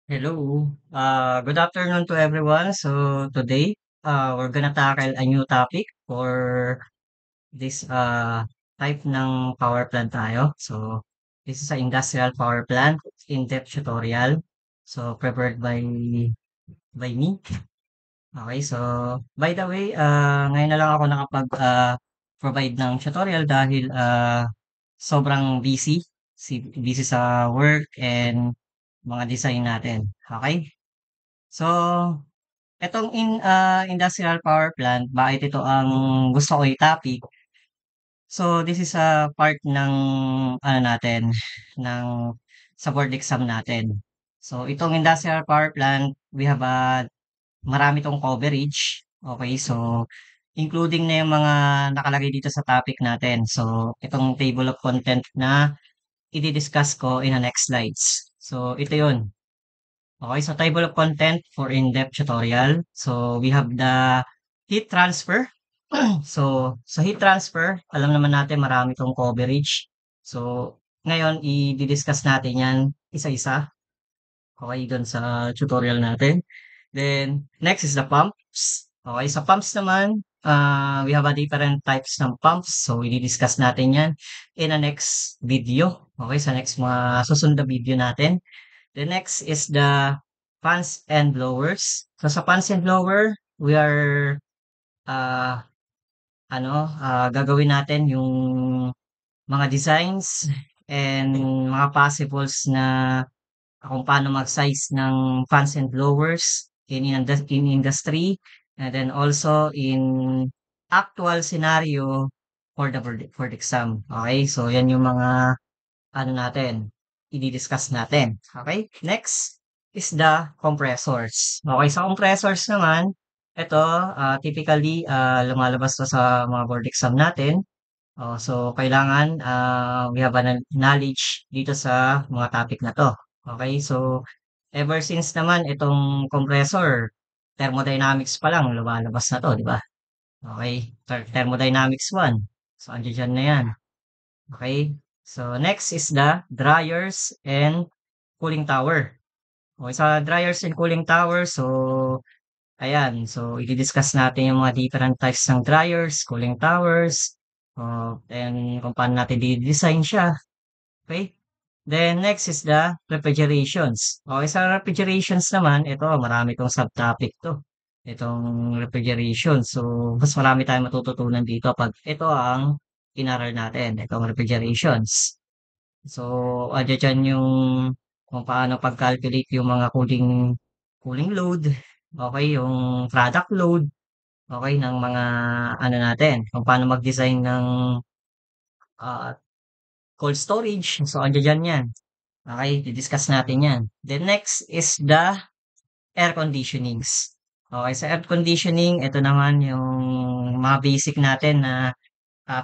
Hello. Good afternoon to everyone. So today, we're gonna tackle a new topic for this type ng power plant tayo. So this is a industrial power plant in-depth tutorial. So prepared by me. Okay, so by the way, ngayon na lang ako nakapag provide ng tutorial dahil sobrang busy sa work and mga design natin. Okay? So, industrial power plant, bakit ito ang gusto ko i-topic? So, this is a part ng ano natin, ng sa board exam natin. So, itong industrial power plant, we have marami 'tong coverage. Okay, so including na yung mga nakalagay dito sa topic natin. So, itong table of content na idi-discuss ko in the next slides. So, ito 'yun. Okay, so table of content for in-depth tutorial. So we have the heat transfer. So sa heat transfer, alam naman natin marami itong coverage. So ngayon i-discuss natin 'yan isa-isa. Okay, doon sa tutorial natin. Then next is the pumps. Okay, sa pumps naman, we have a different types ng pumps. So i-discuss natin 'yan in the next video. Okay, sa next mga susunod na video natin. The next is the fans and blowers. So sa fans and blower, we are uh, gagawin natin yung mga designs and mga possibles na kung paano mag-size ng fans and blowers in industry and then also in actual scenario for the exam. Okay? So yan yung mga ano natin, i-discuss natin. Okay? Next is the compressors. Okay, sa compressors naman, ito, typically, lumalabas to sa mga board exam natin. Oh, so, kailangan we have a knowledge dito sa mga topic na to. Okay, so, ever since naman itong compressor, thermodynamics pa lang, lumalabas na to, di ba? Okay, thermodynamics 1. So, andiyan na yan. Okay. So next is the dryers and cooling tower. Okay, sa dryers and cooling tower, so ayan, so i-discuss natin yung mga different types ng dryers, cooling towers, and kung paano natin di-design siya. Okay? Then next is the refrigerations. Okay, sa refrigerations naman, ito marami itong subtopic to. Itong refrigeration. So, mas marami tayong matututunan dito pag ito ang inaral natin, itong refrigerations. So, diyan yung kung paano pag-calculate yung mga cooling cooling load, okay, yung product load, okay, ng mga ano natin, kung paano mag-design ng ah, cold storage. So, diyan yan. Okay, di-discuss natin yan. Then next is the air conditionings. Okay, sa air conditioning, ito naman yung mga basic natin na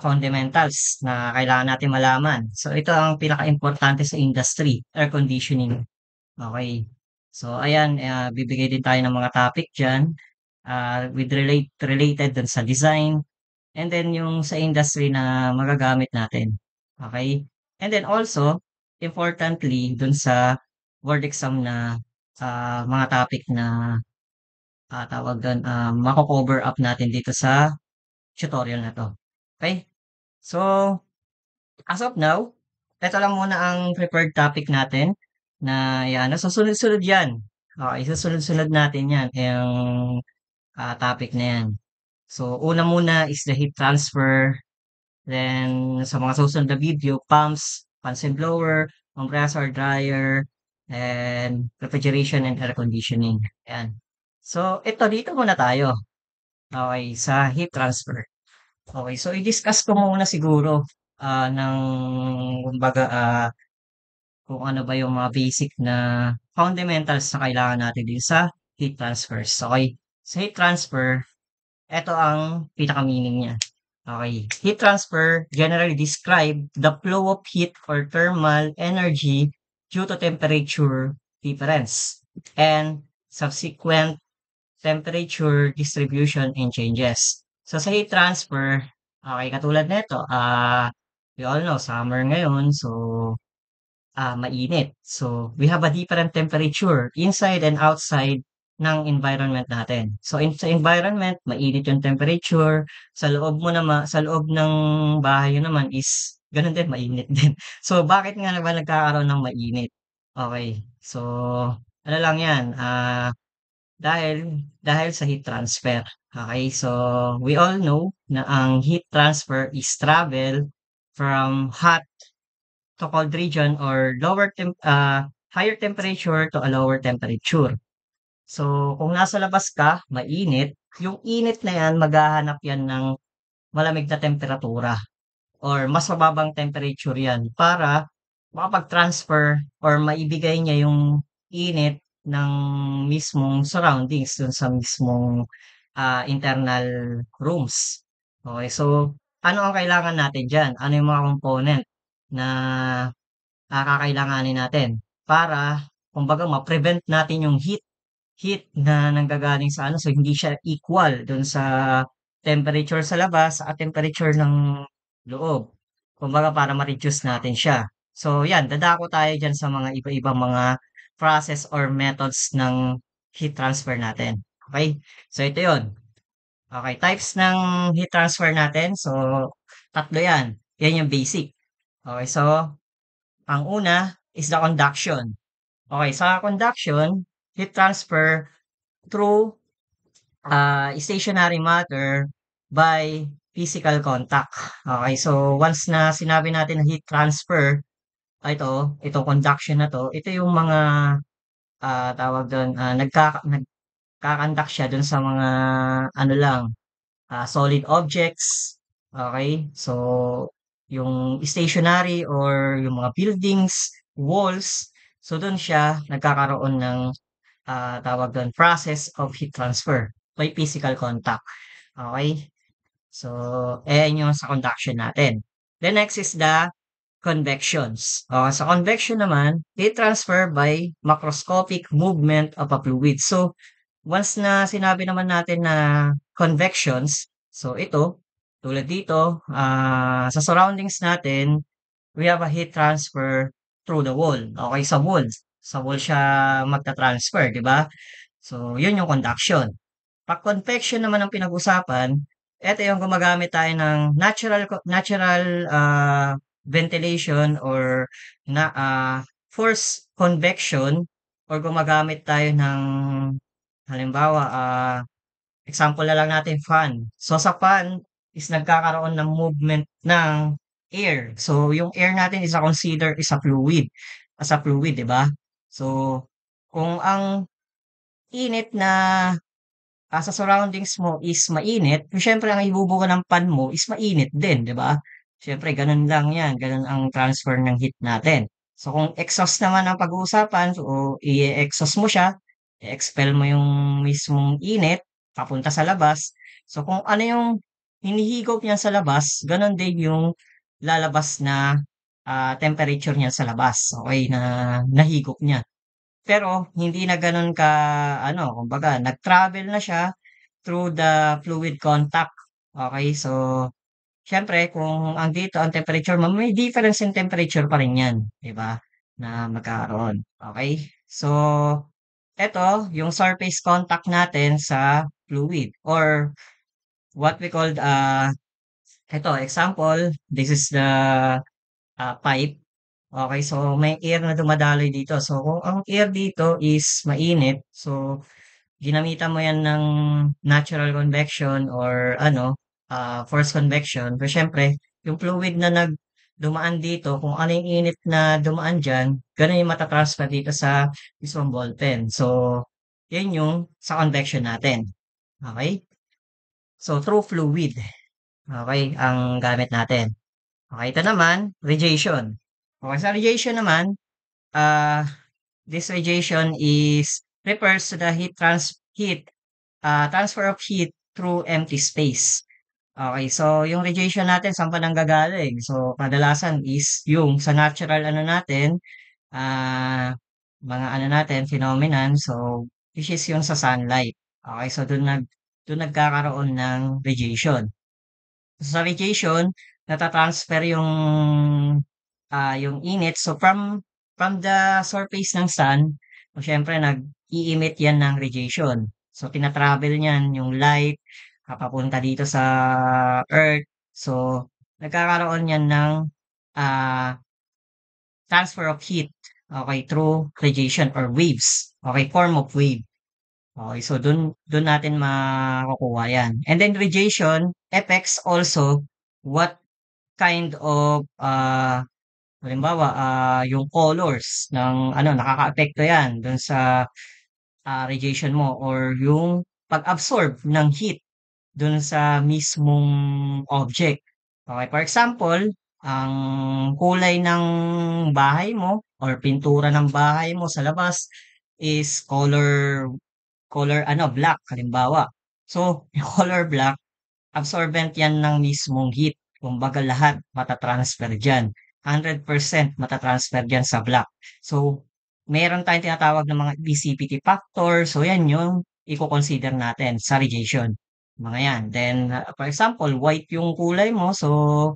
fundamentals na kailangan natin malaman. So, ito ang pinaka-importante sa industry, air conditioning. Okay. So, ayan, bibigay din tayo ng mga topic dyan related dun sa design and then yung sa industry na magagamit natin. Okay? And then also, importantly, dun sa board exam na mga topic na tawag dun, mako-cover up natin dito sa tutorial na to. Okay? So, as of now, eto lang muna ang prepared topic natin na yan, no, susunod-sunod yan. Okay, susunod-sunod natin yan, yung topic na yan. So, una muna is the heat transfer. Then, sa mga susunod na video, pumps, fans and blower, compressor, dryer, and refrigeration and air conditioning. Ayan. So, dito muna tayo. Okay, sa heat transfer. Okay, so i-discuss ko muna siguro ng kumbaga kung ano ba yung mga basic na fundamentals na kailangan natin din sa heat transfers. Okay, sa heat transfer, ito ang pinaka-meaning niya. Okay, heat transfer generally describe the flow of heat or thermal energy due to temperature difference and subsequent temperature distribution and changes. So sa heat transfer, okay, katulad nito, we all know summer ngayon, so mainit. So, we have a different temperature inside and outside ng environment natin. So, sa environment, mainit yung temperature. Sa loob ng bahay niyo naman is gano'n din, mainit din. So, bakit nga ba nagkakaroon ng mainit? Okay. So, ano lang 'yan, dahil sa heat transfer. Okay. So, we all know na ang heat transfer is travel from hot to cold region or higher temperature to a lower temperature. So, kung nasa labas ka, mainit, yung init na yan, maghahanap yan ng malamig na temperatura or mas mababang temperature yan para makapag-transfer or maibigay niya yung init ng mismong surroundings dun sa mismong internal rooms. Okay, so ano ang kailangan natin diyan? Ano yung mga component na kakailanganin natin para kumbaga ma-prevent natin yung heat na nanggagaling sa ano, so hindi siya equal dun sa temperature sa labas at temperature ng loob. Kumbaga para ma-reduce natin siya. So yan, dadako tayo diyan sa mga iba-ibang mga process or methods ng heat transfer natin. Okay? So ito 'yon. Okay, types ng heat transfer natin. So tatlo 'yan. Yan yung basic. Okay, so ang una is the conduction. Okay, sa conduction, heat transfer through stationary matter by physical contact. Okay, so once na sinabi natin na heat transfer, itong conduction na 'to, ito yung mga, tawag dun, nagkakandak siya dun sa mga ano lang, solid objects. Okay, so yung stationary or yung mga buildings, walls, so dun siya nagkakaroon ng tawag dun, process of heat transfer by physical contact. Okay? So, ayan yung sa conduction natin. The next is the convections. Sa convection naman, heat transfer by macroscopic movement of a fluid. So, once na sinabi naman natin na convections, so ito, tulad dito, sa surroundings natin, we have a heat transfer through the wall. Okay, sa wall. Sa wall siya magta-transfer, di ba? So, yun yung conduction. Pag convection naman ang pinag-usapan, eto yung gumagamit tayo ng natural ventilation or forced convection or gumagamit tayo ng halimbawa, example na lang natin fan. So sa fan is nagkakaroon ng movement ng air. So yung air natin is consider is a fluid, as a fluid, 'di ba? So kung ang init na sa surroundings mo is mainit, siyempre ang ibubuga ng fan mo is mainit din, 'di ba? Siyempre gano'n lang 'yan, gano'n ang transfer ng heat natin. So kung exhaust naman ang pag-uusapan, so i-e-exhaust mo siya, i-expel mo yung mismong init papunta sa labas. So kung ano yung hinihigop niyan sa labas, gano'n din yung lalabas na, temperature niyan sa labas, okey, na nahigop niya. Pero hindi na gano'n ka ano, kumbaga nag-travel na siya through the fluid contact. Okey, so siyempre kung ang temperature mo may difference in temperature pa rin 'yan, 'di ba, na magkakaroon, okey? So, eto yung surface contact natin sa fluid or what we called, eto example, this is the, pipe. Okey, so may air na dumadaloy dito. So kung ang air dito is mainit, so ginamitan mo 'yan ng natural convection or ano, forced convection. Pero siyempre yung fluid na dumaan dito, kung ano yung init na dumaan diyan, gano'n yung mata-transfer dito sa mismong ballpen. So, 'yun yung sa convection natin, okey? So, through fluid, okey, ang gamit natin. Okey, ito naman, radiation. Okey, sa radiation naman, ah, this radiation refers to the transfer of heat through empty space. Okay, so yung radiation natin saan pa nanggagaling? So kadalasan is yung sa natural ano natin, ah, mga ano natin phenomenon, so which is yung sa sunlight. Okay, so dun nagkakaroon ng radiation. Sa radiation nata-transfer yung init so from from the surface ng sun, so siyempre nag-i-emit yan ng radiation. So, tina-travel niyan yung light, papunta dito sa Earth. So, nagkakaroon yan ng ah, transfer of heat, okay, through radiation or waves. Okay, form of wave. Okay, so dun natin makukuha yan. And then radiation affects also what kind of halimbawa, yung colors ng ano, nakakaapekto yan dun sa radiation mo or yung pag-absorb ng heat dun sa mismong object. Okay, for example, ang kulay ng bahay mo or pintura ng bahay mo sa labas is color ano, black halimbawa. So, yung color black, absorbent yan ng mismong heat. Kumbaga lahat mata-transfer diyan. 100% mata-transfer diyan sa black. So, meron tayong tinatawag na mga emissivity factor. So, yan yung iko-consider natin sa radiation. Mga yan. Then, for example, white yung kulay mo. So,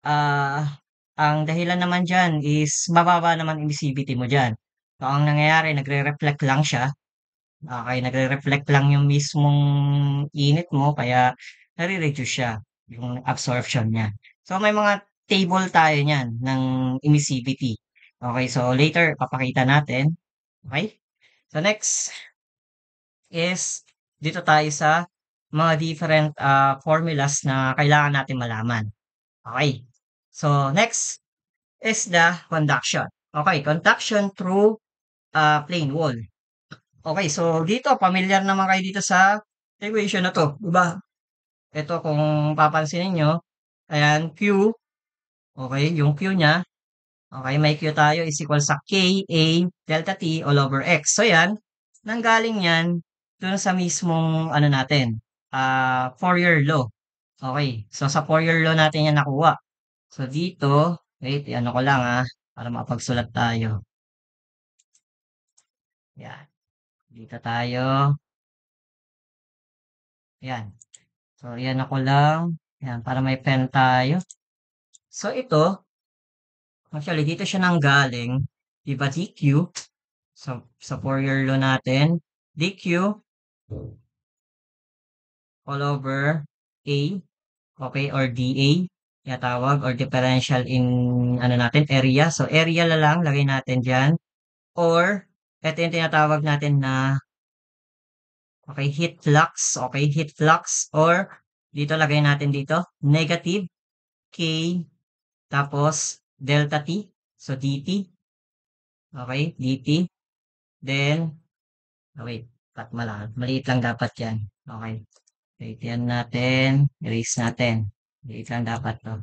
ang dahilan naman diyan is mababa naman emissivity mo diyan. So, ang nangyayari, nagre-reflect lang siya. Okay, nagre-reflect lang yung mismong init mo kaya nare-reduce siya, yung absorption niya. So, may mga table tayo niyan ng emissivity. Okay, so later papakita natin. Okay? So, next is dito tayo sa mga different formulas na kailangan natin malaman. Okay. So, next is the conduction. Okay, conduction through plane wall. Okay, so dito pamilyar naman kayo dito sa equation na 'to, 'di ba? Ito kung papansinin niyo, ayan Q, okay, yung Q niya, okay, may Q tayo is equal sa K A delta T all over X. So 'yan, nanggaling 'yan dun sa mismong ano natin, Fourier law. Okay, so sa Fourier law natin 'yan nakuha. So dito, wait, i-ano ko lang, para makapagsulat tayo. 'Yan, dito tayo, 'yan. So, iyan ako lang. Yan, para may pen tayo. So, ito, actually, dito siya nanggaling. Diba, dq, sa Fourier law natin, dq all over A, okay, or dA, tawag, or differential in, ano natin, area. So, area na lang, lagay natin dyan. Or, ito yung tinatawag natin na, okay, heat flux, okay, heat flux, or, dito lagay natin dito, negative K tapos delta T, so dt, okay, dt. Then, wait, maliit lang dapat yan. Okay, wait, yan natin, erase natin. Maliit lang dapat to.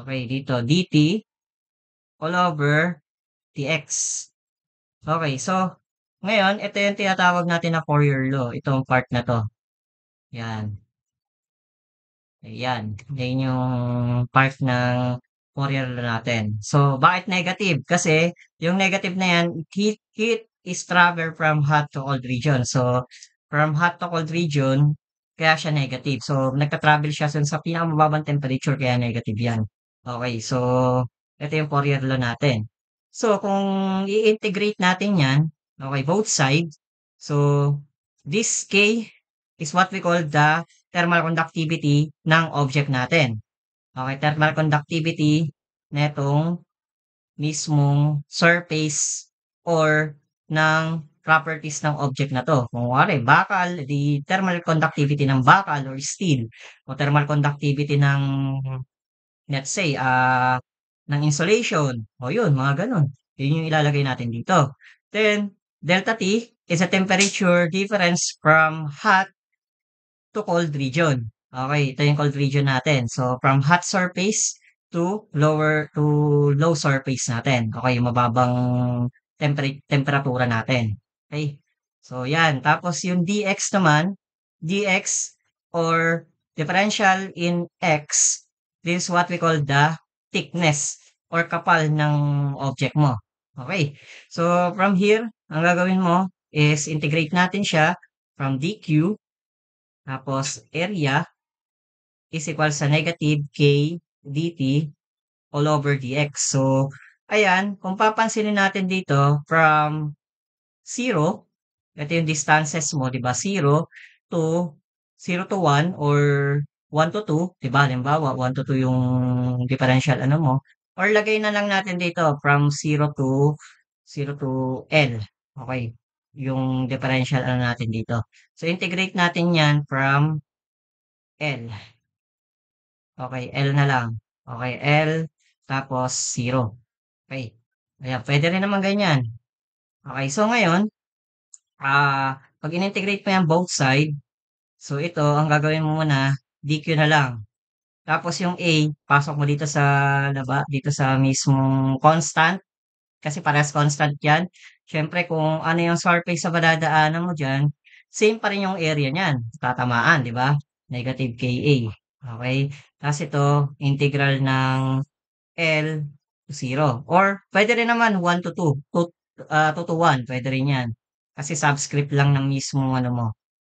Okay, dito, dt all over dx. Okay, so, ngayon, ito yung tinatawag natin na Fourier law, itong part na to. Yan. Ayan, yan yung part ng Fourier law natin. So, bakit negative? Kasi, yung negative na yan, heat is travel from hot to cold region. So, from hot to cold region, kaya siya negative. So, nagka-travel siya sa pinakamababang temperature, kaya negative yan. Okay, so, ito yung Fourier law natin. So, kung i-integrate natin yan, okay, both sides, so, this K is what we call the thermal conductivity ng object natin. Okay, thermal conductivity netong mismong surface or ng properties ng object na to. Kung wari, bakal, the thermal conductivity ng bakal or steel o thermal conductivity ng, let's say, ng insulation. O yun, mga ganun. Yun yung ilalagay natin dito. Then, delta T is a temperature difference from hot to cold region. Okay, ito yung cold region natin. So, from hot surface to low surface natin. Okay, yung mababang temperatura natin. Okay. So, yan. Tapos yung dx naman, dx or differential in x, this is what we call the thickness or kapal ng object mo. Okay. So, from here, ang gagawin mo is integrate natin siya from dq. Tapos area is equal sa negative K dt. all over dx. So, ayan, kung papansinin natin dito from 0, ito yung distances mo, 'di ba? 0 to 1 or 1 to 2, 'di ba? Halimbawa, 1 to 2 yung differential ano mo, or lagay na lang natin dito from 0 to L. Okay, yung differential ano natin dito. So, integrate natin yan from L. Okay, L na lang. Okay, L, tapos 0. Okay. Ayan, pwede rin naman ganyan. Okay, so ngayon, 'pag in-integrate mo yan both side, so ito ang gagawin mo muna, dq na lang. Tapos yung a, pasok mo dito sa dito sa mismong constant, kasi parehas constant yan. Siyempre kung ano yung surface sa madadaanan mo diyan, same pa rin yung area niyan, tatamaan, 'di ba? Negative Ka. Okay. Tapos ito, integral ng L to 0. Or pwede rin naman 1 to 2, 2 to 1, pwede rin yan. Kasi subscript lang ng mismong ano mo.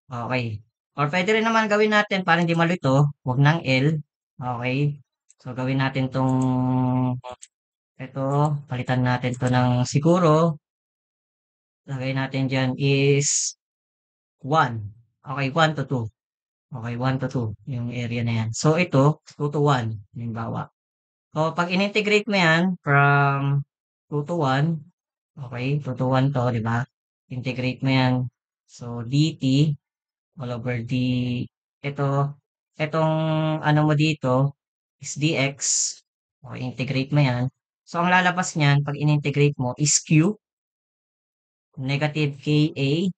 Okay. Or pwede rin naman gawin natin para hindi malito, wag ng L. Okay. So gawin natin tong ito, palitan natin to ng siguro, lagay natin diyan is 1. Okay, 1 to 2. Okay, 1 to 2 yung area na yan. So ito, 2 to 1, halimbawa. So pag in-integrate mo yan from 2 to 1, okay, 2 to 1 to, di ba? Integrate mo yan. So dt all over ito, itong ano mo dito is dx. Okay, integrate mo yan. So, ang lalabas niyan, pag in-integrate mo, is q, negative ka.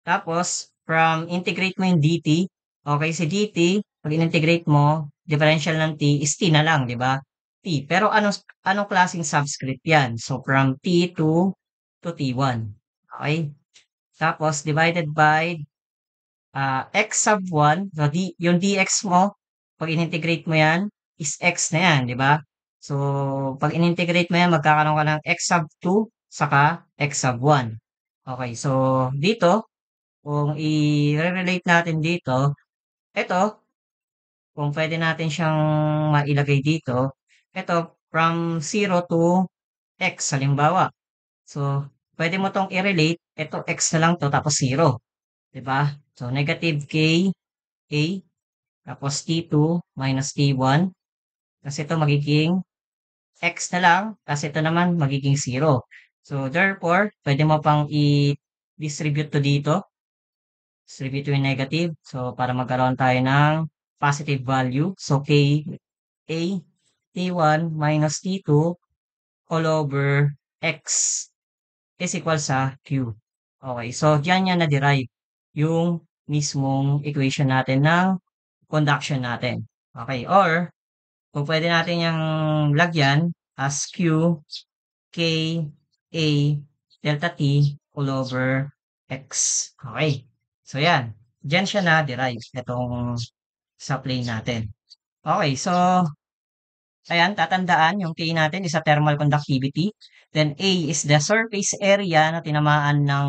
Tapos, from integrate mo yung dt, okay, si dt, pag in-integrate mo, differential ng t is t na lang, di ba? T. Pero anong klaseng subscript yan? So, from t to t1. Okay? Tapos, divided by x sub 1, so yung dx mo, pag in-integrate mo yan, is x na yan, di ba? So, pag in-integrate mo yan, magkakaroon ka ng x sub 2, saka x sub 1. Okay, so dito, kung i-relate natin dito, ito, kung pwede natin siyang mailagay dito, ito, from 0 to x, halimbawa. So, pwede mo tong i-relate, ito x na lang to, tapos 0. 'Di ba? So, negative k a, tapos T2 minus T1. Kasi ito magiging x na lang, kasi ito naman magiging 0. So, therefore, pwede mo pang i-distribute to dito. Distribute yung negative. So, para magkaroon tayo ng positive value. So, K, A, T1 minus T2 all over X is equal sa Q. Okay, so diyan niya na-derive yung mismong equation natin ng conduction natin. Okay, or kung pwede natin yung lagyan as Q, K, A, delta T all over X. Okay, so yan. Diyan siya na-derive itong sa plane natin. Okay, so ayan, tatandaan yung K natin is a thermal conductivity. Then A is the surface area na tinamaan ng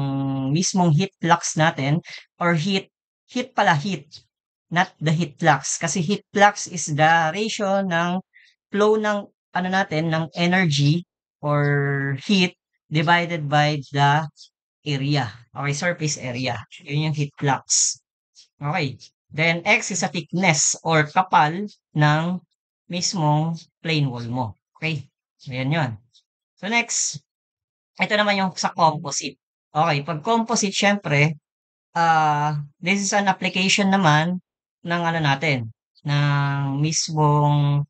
mismong heat flux natin, or heat pala, heat, not the heat flux. Kasi heat flux is the ratio ng flow ng ano natin, ng energy or heat divided by the area. Okay, surface area. Yun yung heat flux. Okay. Then X is a thickness or kapal ng mismong plane wall mo. Okay? So, yan yun. So, next, ito naman yung sa composite. Okay, pag composite, syempre, this is an application naman ng ano natin, ng mismong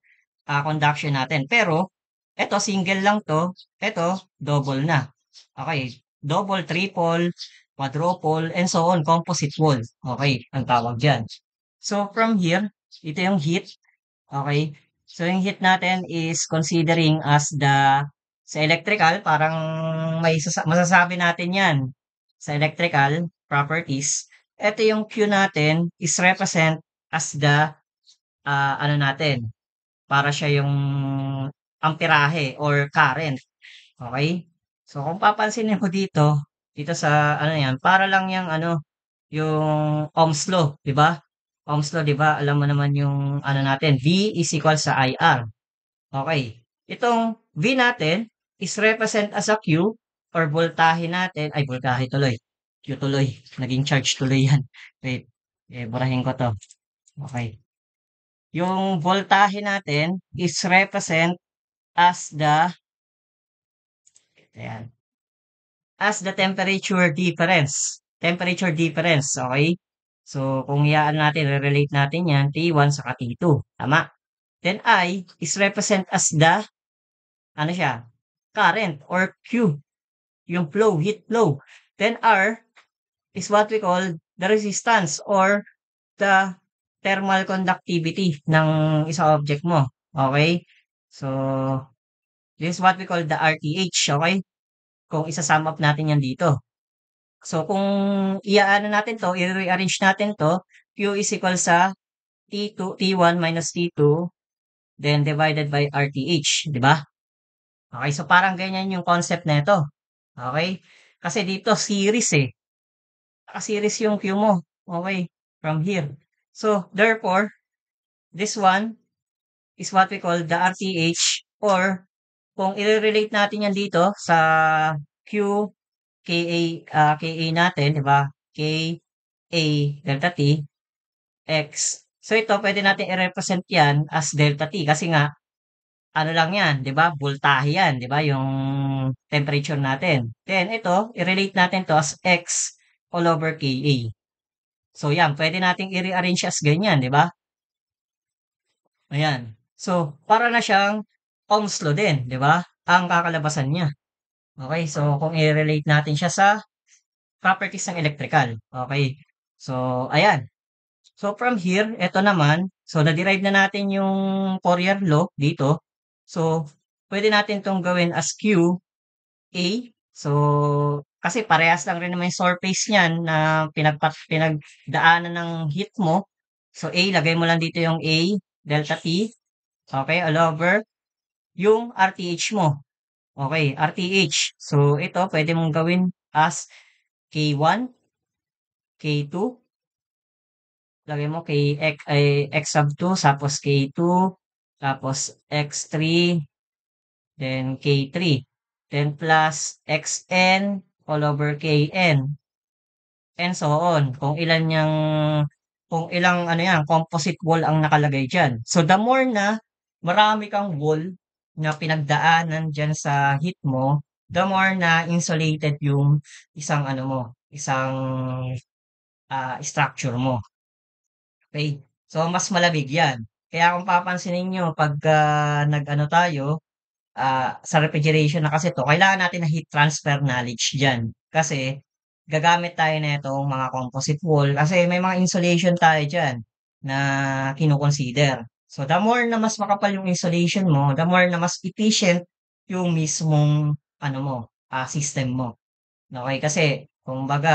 conduction natin. Pero, ito, single lang to. Ito, double na. Okay, double, triple, quadruple, and so on, composite wall. Okay, ang tawag dyan. So, from here, ito yung heat. Okay. So, yung heat natin is considering as sa electrical, parang masasabi natin yan sa electrical properties. Ito yung Q natin is represent as ano natin, para siya yung amperahe or current. Okay? So, kung papansinin mo dito sa ano yan, para lang yung ano, yung Ohm's Law, di ba? Ohm's Law, di ba? Alam mo naman yung ano natin, V is equal sa IR. Okay. Itong V natin is represent as a Q or voltahe natin ay voltahe tuloy, Q tuloy, naging charge tuloy yan. Wait, burahin ko 'to. Okay. Yung voltahe natin is represent as the ayan, as the temperature difference. Temperature difference, okay? So, kung iyaan natin, relate natin yan, T1 saka T2. Tama? Then I is represent as the, ano siya, current or Q, yung flow, heat flow. Then R is what we call the resistance or the thermal conductivity ng isang object mo. Okay? So, this is what we call the RTH. Okay? Kung isa-sum up natin yan dito. So, kung iaano natin 'to, i-rearrange natin 'to, Q is equal sa T1 minus T2, then divided by RTH, 'di ba? Okay, so parang ganyan yung concept nito. Okay? Kasi dito series, eh. Naka-series yung Q mo. Okay, from here. So, therefore, this one is what we call the RTH or kung ire-relate natin yan dito sa Q, KA natin, 'di ba? KA delta T X. So ito pwede natin i-represent 'yan as delta T kasi nga ano lang 'yan, 'di ba? Voltahe 'yan, 'di ba? Yung temperature natin. Then ito, i-relate natin 'to as X all over KA. So 'yan, pwede nating i-rearrange as ganyan, 'di ba? Ayan. So, para na siyang Ohm's law din, 'di ba? Ang kakalabasan niya. Okay, so kung i-relate natin siya sa properties ng electrical. Okay. So, ayan. So, from here, eto naman, so na-derive na natin yung Fourier law dito. So, pwede natin 'tong gawin as Q, A. So, kasi parehas lang rin naman yung surface niyan na pinagdaanan ng heat mo. So, A, lagay mo lang dito yung A, delta T, okay, all over yung RTH mo. Okay, RTH. So, ito pwede mong gawin as K1, K2, lagay mo X sub 2, tapos K2, tapos X3, then K3, then plus Xn all over Kn, and so on. Kung ilang ano yan, composite wall ang nakalagay dyan. So, the more na marami kang wall na pinagdaanan dyan sa heat mo, the more na insulated yung isang ano mo, isang structure mo. Okay? So, mas malamig yan. Kaya kung papansinin nyo, pagka nag-ano tayo, sa refrigeration na kasi 'to, kailangan natin ng heat transfer knowledge diyan. Kasi gagamit tayo nitong mga composite wall kasi may mga insulation tayo diyan na kino-consider. So, the more na mas makapal yung insulation mo, the more na mas efficient yung mismong ano mo, system mo. Okey, kasi kumbaga,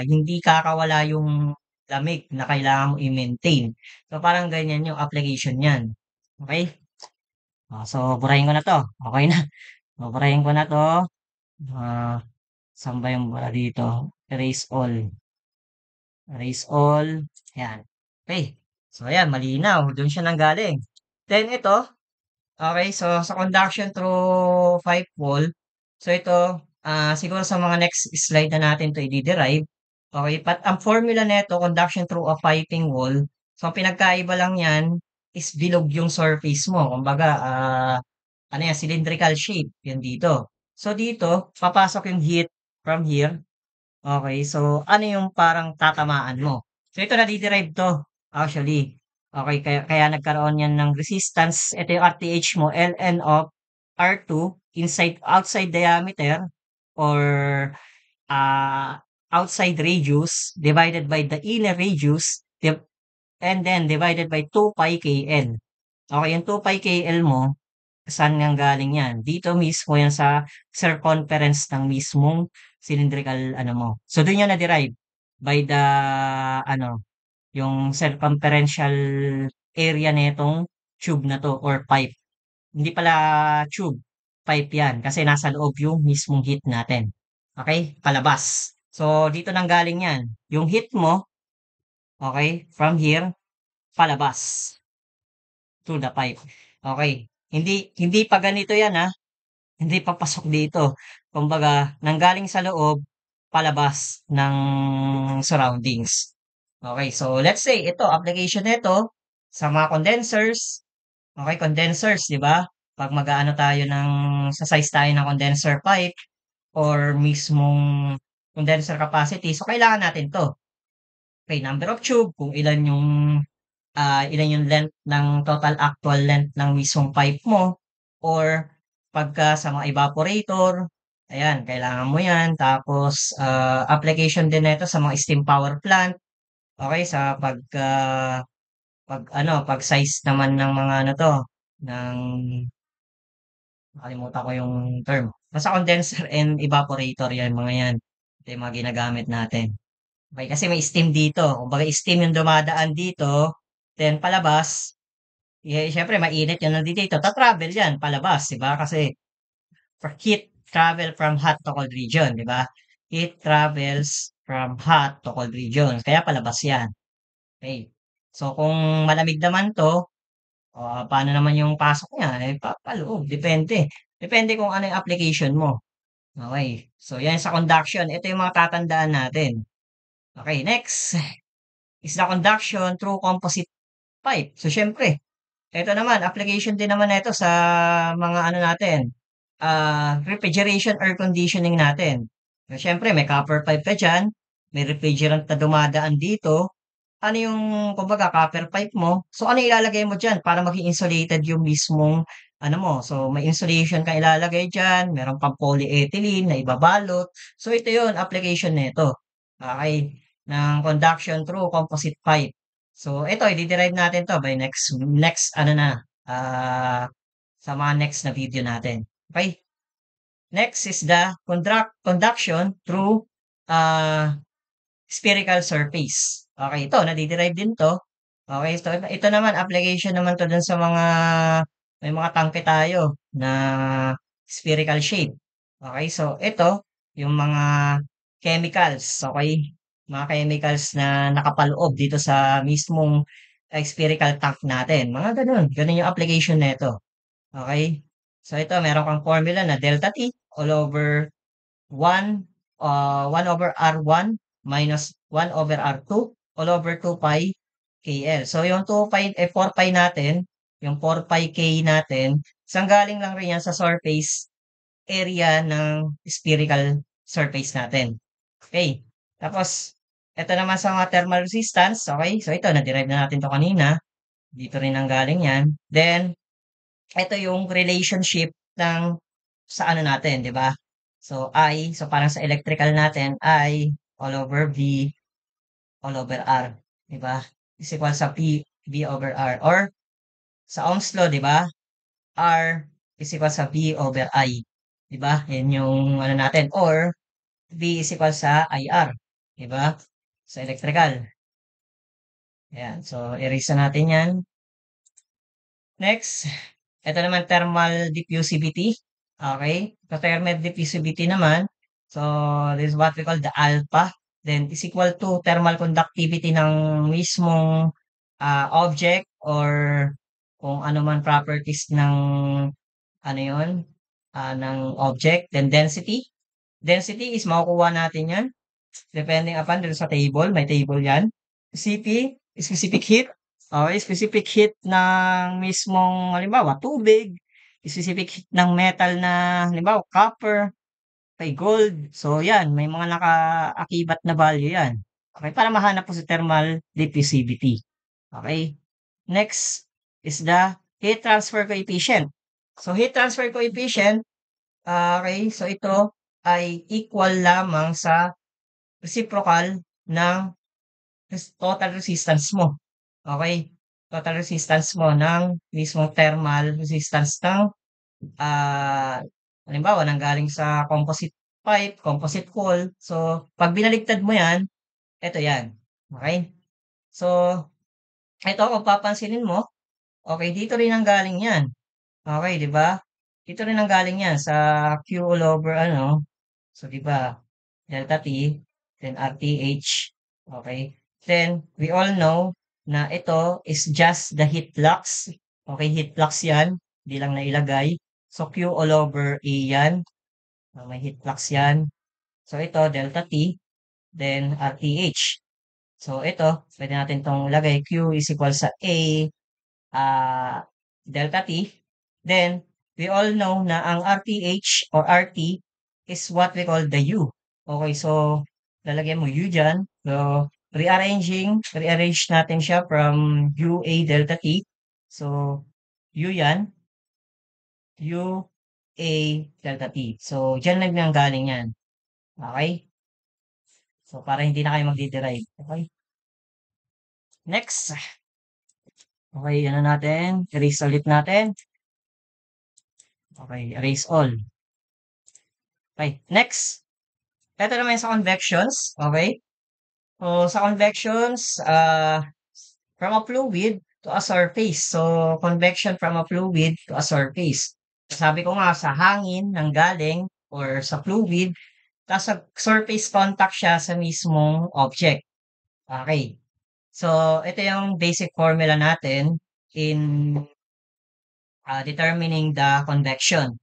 hindi kakawala yung lamig na kailangan mo i-maintain. So, parang ganyan yung application niyan. Okey? So burahin ko na 'to, okey na. Buburahin ko na 'to, ah, saan ba yung bura dito? Erase all, ayan. Okey. So ayan, malinaw, dun siya nanggaling. Then ito, okey, so sa conduction through 5 volt, so ito, siguro sa mga next slide na natin 'to ide-derive. Okey, but ang formula nito, conduction through a piping wall, so ang pinagkaiba lang niyan is bilog yung surface mo. Kumbaga, ano yan, cylindrical shape, yan dito. So dito, papasok yung heat from here. Okay, so ano yung parang tatamaan mo? So ito nade-derive 'to, actually. Okay, kaya nagkaroon yan ng resistance. Ito yung RTH mo, ln of R2 outside diameter or outside radius divided by the inner radius and then divided by 2 pi kn. Okay, yung 2 pi kl mo, saan ngang galing yan? Dito mismo yan sa circumference ng mismong cylindrical ano mo. So dun yan na-derive by the ano, yung circumferential area nitong tube na 'to or pipe. Hindi pala tube, pipe yan kasi nasa loob yung mismong heat natin. Okay, palabas. So dito nanggaling yan, yung heat mo, okay, from here palabas to the pipe. Okay. Hindi pa ganito yan, hindi pa pasok dito. Kumbaga, nanggaling sa loob, palabas ng surroundings. Okay, so let's say ito, application nito sa mga condensers. Okay, condensers, di ba? Pag mag-aano tayo ng, sa size tayo ng condenser pipe or mismong condenser capacity, so kailangan natin to. Okay, number of tube, kung ilan yung length ng total actual length ng mismong pipe mo or pagka sa mga evaporator, ayan, kailangan mo yan. Tapos, application din nito sa mga steam power plant. Okay, sa pag size naman ng mga ano to, ng, nakalimutan ko yung term. Basta condenser and evaporator yan, mga yan. Ito yung mga ginagamit natin. Okay, kasi may steam dito. Kumbaga, steam yung dumadaan dito, then palabas. Siyempre mainit yun nandito. Ta-travel yan, palabas, di ba? Kasi heat travel from hot to cold region, di ba? Heat travels from hot to cold region. Kaya palabas yan. Okay. So, kung malamig naman to, paano naman yung pasok niya? Paloob. Depende. Depende kung ano yung application mo. Okay. So, yan sa conduction. Ito yung mga tatandaan natin. Okay, next is the conduction through composite pipe. So, syempre, ito naman, application din naman ito sa mga ano natin, refrigeration air conditioning natin. So, syempre, may copper pipe ka dyan, may refrigerant na dumadaan dito. Ano yung, kumbaga, copper pipe mo? So, ano ilalagay mo dyan para maging insulated yung mismong, ano mo? So, may insulation ka ilalagay dyan, meron pang polyethylene na ibabalot. So, ito yun, application nito. Okay? Ng conduction through composite pipe. So, ito, i-derive natin to by next, ano na, sa mga next na video natin. Okay? Next is the conduction through, uh, spherical surface. Okay, ito, nadi-derive din to. Okay, so ito naman, application naman to dun sa mga, may mga tangke tayo na spherical shape. Okay, so ito, yung mga chemicals, okay? Mga chemicals na nakapaloob dito sa mismong spherical tank natin. Mga ganun. Ganun yung application nito. Okay? So ito, meron kang formula na delta T all over 1, 1 over R1 minus 1 over R2 all over 2 pi KL. So yung 2 pi, 4 pi natin, yung 4 pi K natin, isang galing lang rin yan sa surface area ng spherical surface natin. Okay. Tapos, ito naman sa mga thermal resistance. Okay. So ito, na-derive na natin to kanina. Dito rin ang galing yan. Then, ito yung relationship ng sa ano natin, di ba? So, so parang sa electrical natin, I all over V all over R. Di ba? Is equal sa V over R. Or, sa Ohm's law, di ba? R is equal sa V over I. Di ba? Yan yung ano natin. Or, V is equal sa IR. Di ba? Sa electrical. Ayan. So, erase na natin yan. Next, ito naman thermal diffusivity. Okay? So, thermal diffusivity naman. So, this is what we call the alpha. Then, is equal to thermal conductivity ng mismong object or kung ano man properties ng ano yun, ng object. Then, density. Density is makukuha natin yan depending upon dun sa table. May table yan. CP, specific heat. Okay, specific heat ng mismong, halimbawa, tubig. Specific heat ng metal na, halimbawa, copper, kay gold. So, yan, may mga naka-akibat na value yan. Okay, para mahanap po sa thermal diffusivity. Okay, next is the heat transfer coefficient. So, heat transfer coefficient, okay, so ito ay equal lamang sa reciprocal ng total resistance mo. Okay? Total resistance mo ng mismong thermal resistance ng, ah, halimbawa, nanggaling sa composite pipe, composite coil. So, pag binaligtad mo yan, eto yan. Okay? So, ito kung papansinin mo, okay, dito rin ang galing yan. Okay, di ba? Dito rin ang galing yan sa Q all over ano. So, di ba? Delta T, then RTH. Okay? Then, we all know na ito is just the heat flux. Okay, heat flux yan. di lang nailagay. So, Q all over A yan. May heat flux yan. So, ito, delta T, then RTH. So, ito, pwede natin itong lagay. Q is equal sa A uh, delta T. Then, we all know na ang RTH or RT is what we call the U. Okay, so, lalagyan mo U dyan. So, rearrange natin siya from UA delta T. So, U yan. UA delta T. So, dyan lang nang galing yan. Okay? So, para hindi na kayo magdi-derive. Okay? Next. Okay, ano natin? Erase ulit natin. Okay, erase all. Okay, next. Ito naman sa convections. Okay? So, sa convections, from a fluid to a surface. So, convection from a fluid to a surface. Sabi ko nga, sa hangin nang galing or sa fluid, tapos sa surface contact siya sa mismong object. Okay. So, ito yung basic formula natin in determining the convection.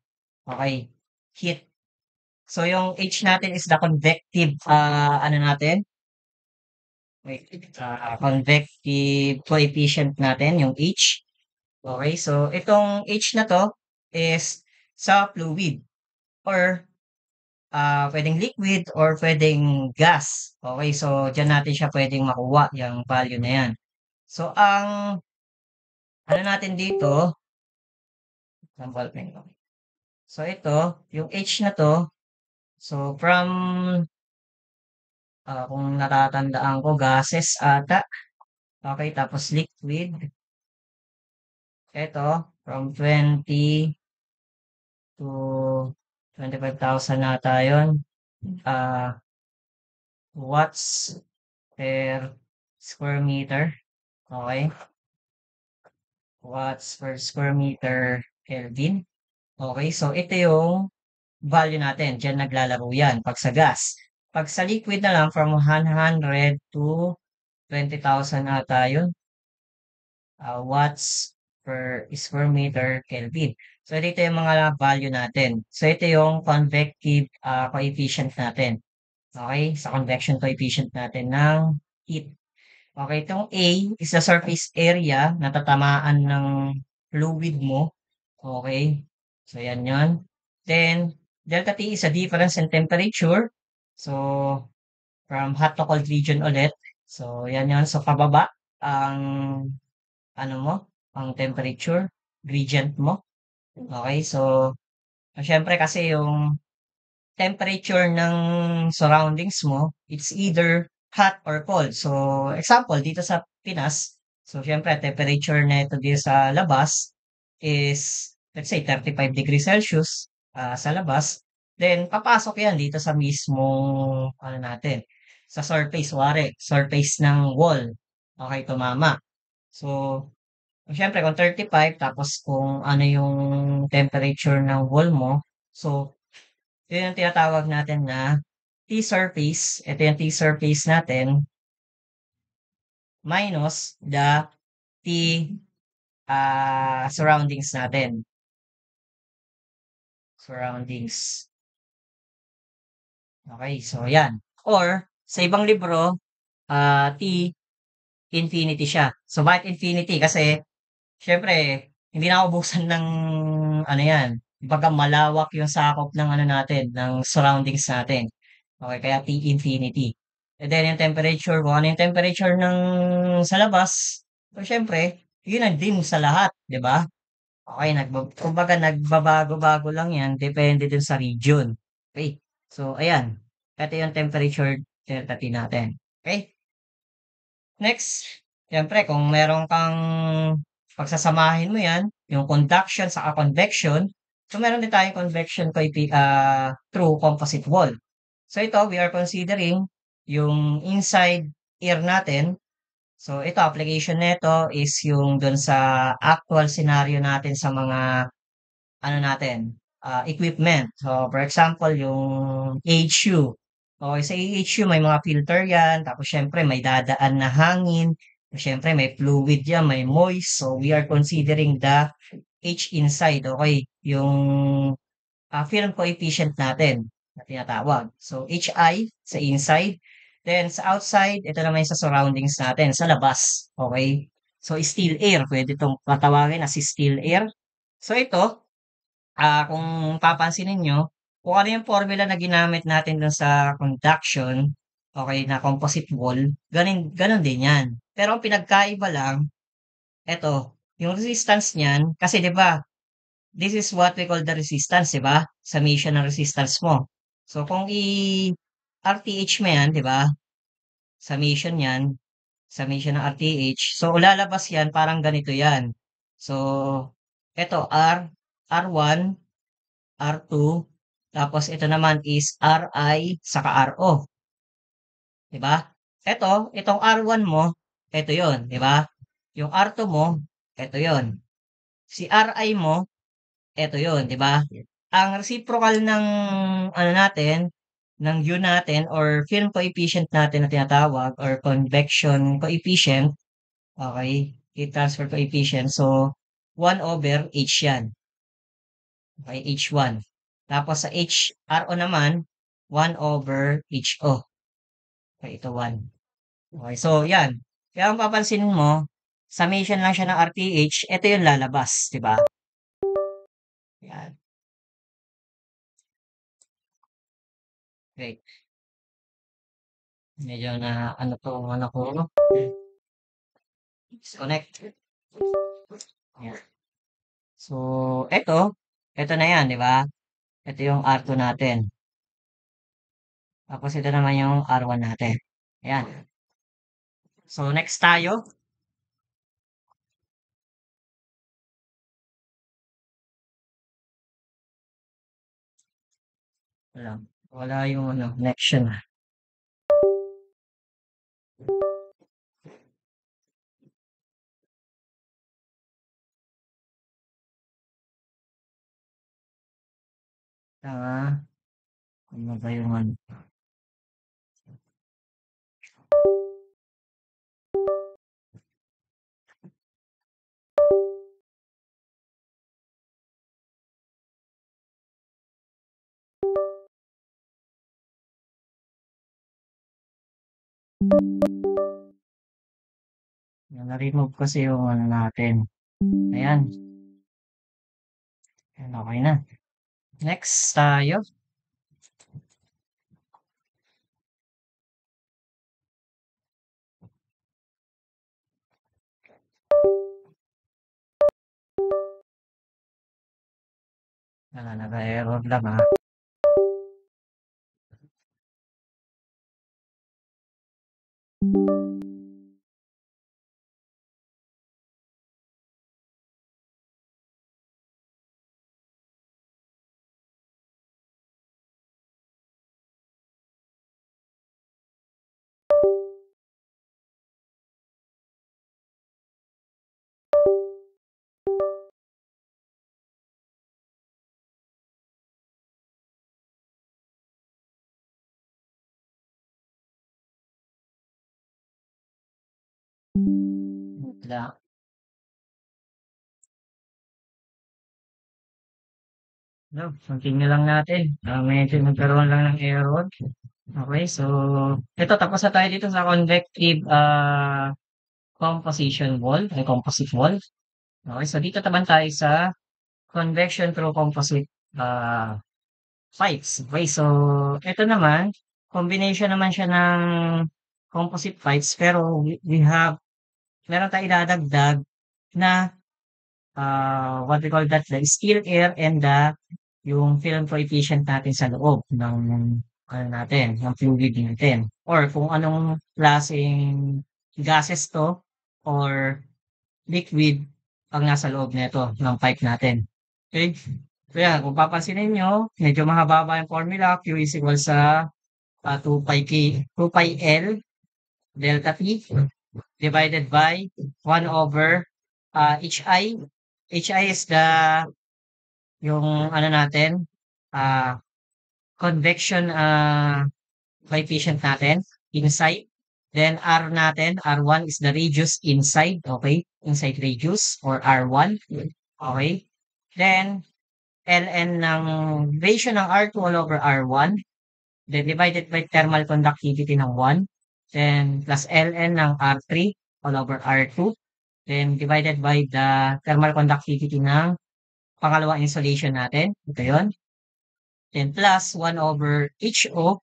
Okay. Heat. So, yung H natin is the convective, ano natin? Wait, convective coefficient natin, yung H. Okay, so itong H na to is sa fluid or pwedeng liquid or pwedeng gas. Okay, so dyan natin siya pwedeng makuha, yung value na yan. So, ang ano natin dito, sample pen. Okay. So, ito, yung H na to, so from, kung natatandaan ko, gases ata. Okay, tapos liquid. Ito, from 20 to 25,000 nata yun. Watts per square meter. Okay. Watts per square meter Kelvin. Okay, so ito yung value natin. Diyan naglalaro yan pag sa gas. Pag sa liquid na lang, from 100 to 20,000 ata yun. Watts per square meter Kelvin. So, dito yung mga value natin. So, ito yung convective coefficient natin. Okay? Sa convection coefficient natin ng heat. Okay, itong A is the surface area na tatamaan ng fluid mo. Okay? So, yan yun. Then, delta T is a difference in temperature. So, from hot to cold region ulit. So, yan yun. So, pababa ang ano mo, ang temperature gradient mo. Okay, so siyempre kasi yung temperature ng surroundings mo, it's either hot or cold. So, example, dito sa Pinas, so siyempre temperature na ito dito sa labas is, let's say, 35 degrees Celsius sa labas. Then, papasok yan dito sa mismong, ano natin, sa surface, wari, surface ng wall. Okay, tumama. So, siyempre kung 35 tapos kung ano yung temperature ng wall mo, so yun yung tinatawag natin na T-surface. Ito yung T-surface natin minus the T surroundings natin. Surroundings. Okay, so yan. Or, sa ibang libro, T infinity siya. So, bakit infinity? Kasi siyempre, hindi na nauubusan ng ano yan, kumbaga malawak yung sakop ng ano natin, ng surroundings natin. Okay, kaya T infinity. And then yung temperature, kung ano yung temperature ng sa labas, so siyempre, yun ang din sa lahat, di ba? Okay, kumbaga nagbabago-bago lang yan, depende din sa region. Okay, so ayan, ito yung temperature delta T natin. Okay? Next, siyempre kung meron kang pagsasamahin mo 'yan, yung conduction saka convection, so meron din tayong convection through composite wall. So ito, we are considering yung inside ear natin. So ito, application nito is yung dun sa actual scenario natin sa mga ano natin, equipment. So for example, yung AHU. Okay, sa AHU may mga filter 'yan, tapos siyempre may dadaan na hangin, siyempre may fluid 'yan, may moist. So we are considering the H inside, okay? Yung film coefficient natin na tinatawag. So, HI sa inside, then sa outside, ito naman yung sa surroundings natin, sa labas. Okay? So, still air, pwede itong patawagin as still air. So, ito, kung papansinin nyo, kung ano yung formula na ginamit natin dun sa conduction, okay, na composite wall, ganun din yan. Pero ang pinagkaiba lang, eto, yung resistance niyan, kasi 'di ba, this is what we call the resistance, 'di ba? Summation ng resistance mo. So kung RTH mo 'yan, 'di ba? Summation 'yan, summation ng RTH. So lalabas 'yan parang ganito 'yan. So eto R1, R2, tapos ito naman is RI saka RO, 'di ba? Itong R1 mo, ito 'yon, 'di ba? Yung R2 mo, ito 'yon. Si RI mo, eto yun, 'di ba? Ang reciprocal ng ano natin, ng U natin or film coefficient natin na tinatawag or convection coefficient, okay, heat transfer coefficient. So, 1/H yan, okay, H1. Tapos sa HRO naman, 1/HO. Okay, ito 1. Okay, so yan. Kaya kung papansinin mo, summation lang siya ng RTH, ito yung lalabas, 'di ba? Yan. Okay. Medyo na ano 'tong ano ko 'no, disconnect. Ayan. So, eto na 'yan, 'di ba? Ito yung R2 natin. Tapos ito naman yung R1 natin. Ayan. So, next tayo. Wala yung ano, connection. Ah, ano ba yung ano? Na-remove kasi yung ano natin. Ayan. Ayan, okay na. Next tayo. Nag-error lang ha. Wala. No, continue lang natin. Medyo nagkaroon lang ng error. Okay, so ito tapos na tayo dito sa convective composition wall, ay composite wall. Okay, so dito naman tayo sa convection through composite uh, pipes. Okay, so ito naman, combination naman siya ng composite pipes pero we have, meron tayong idadagdag na what we call that, the steel air and yung film coefficient natin sa loob ng ano natin, ng fluid natin. Or kung anong klaseng gases to or liquid ang nasa loob nito ng pipe natin. Okay? So yan, kung papansinin nyo, medyo mahaba yung formula. Q is equal sa 2 pi K, 2 pi L delta T divided by 1 over HI. HI is yung ano natin, ah, convection coefficient natin inside. Then R natin, R1 is the radius inside, okay? Inside radius or R1, okay? then ln ng ratio ng R2 all over R1, then divided by thermal conductivity ng 1, then plus ln ng R3 all over R2, then divided by the thermal conductivity ng pangalawang insulation natin. Ito yun. Then plus 1 over HO.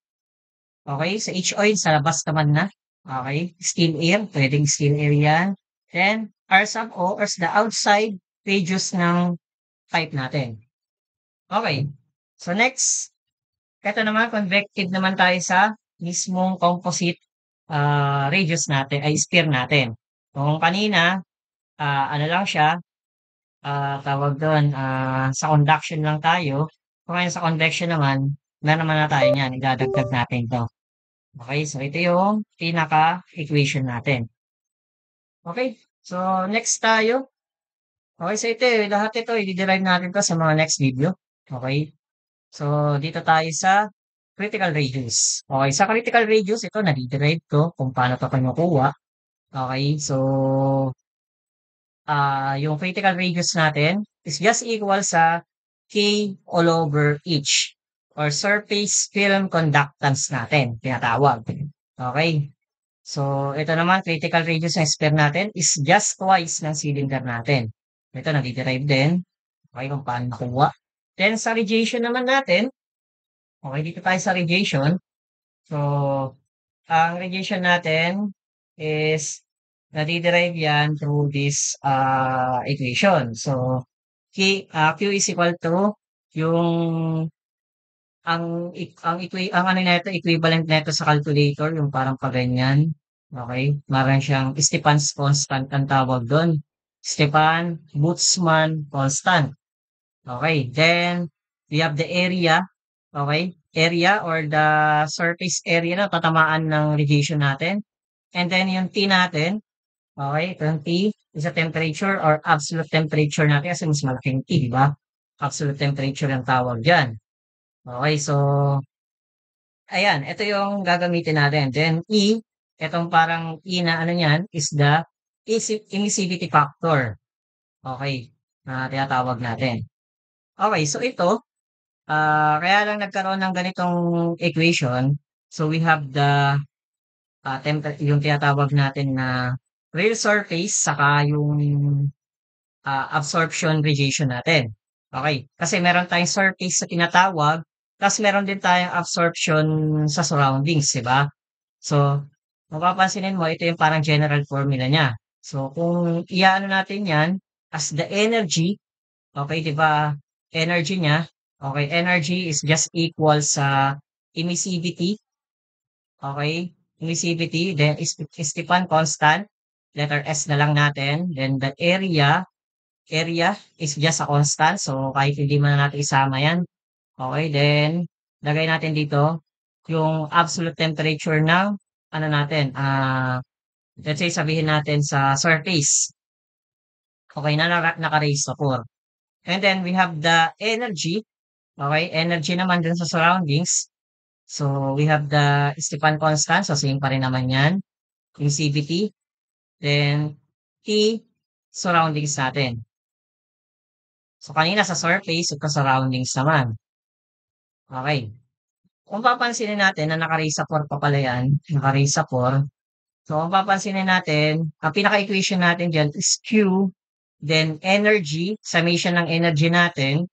Okay, sa HO yun, sa labas naman na. Okay, still air, pwedeng still air yan. Then R sub O or the outside radius ng pipe natin. Okay, so next, ito naman, convective naman tayo sa mismong composite radius natin, ay sphere natin. Kung kanina, ano lang siya, tawag doon, sa conduction lang tayo. Kung ngayon sa convection naman, na tayo niyan, idadagdag natin 'to. Okay, so ito yung pinaka-equation natin. Okay, so next tayo. Okay, so ito, lahat ito, i-derive natin 'to sa mga next video. Okay, so dito tayo sa critical radius. Okay, sa critical radius, ito, nadi-derive ko kung paano 'to kinukuha. Okay, so yung critical radius natin is just equal sa K all over H or surface film conductance natin, tinatawag. Okay. So, ito naman, critical radius ng sphere natin is just twice ng cylinder natin. Ito, nadi-derive din. Okay, kung paano nakuha. Then, sa radiation naman natin, okay, dito tayo sa radiation. So, ang radiation natin is nadi-derive yan through this equation. So, Q is equal to yung ang ano nito, equivalent nito sa calculator, yung parang pa-ganyan. Okay? Meron siyang Stefan's constant ang tawag doon. Stefan Boltzmann constant. Okay. Then, we have the area. Okay? Area or the surface area na tatamaan ng radiation natin. And then, yung T natin, okay, itong T is a temperature or absolute temperature natin kasi mas malaking T, di ba? Absolute temperature ang tawag dyan. Okay, so, ayan, ito yung gagamitin natin. Then, itong parang E na ano niyan is the emissivity factor. Okay, na tinatawag natin. Okay, so ito, kaya lang nagkaroon ng ganitong equation. So, we have the yung tinatawag natin na real surface saka yung absorption radiation natin. Okay, kasi meron tayong surface sa tinatawag, tapos meron din tayong absorption sa surroundings, di ba? So, mapapansinin mo, ito yung parang general formula niya. So, kung iyaano natin yan as the energy, okay, di ba? Energy niya, okay, energy is just equal sa emissivity, okay? Emissivity, then Stefan constant, letter S na lang natin, then the area is just a constant, so kahit hindi man natin isama yan. Okay, then lagay natin dito yung absolute temperature ng ano natin, let's say sabihin natin sa surface. Okay, na naka-raise to 4. And then we have the energy. Okay, energy naman dun sa surroundings. So we have the Stefan constant, so same pa rin naman yan. Yung CVT. Then T surroundings natin. So kanina sa surface, ito surroundings naman. Okay. Kung papansinin natin na naka-raise sa 4 pa pala yan, naka-raise sa 4. So kung papansinin natin, ang pinaka-equation natin diyan is Q, then energy, summation ng energy natin,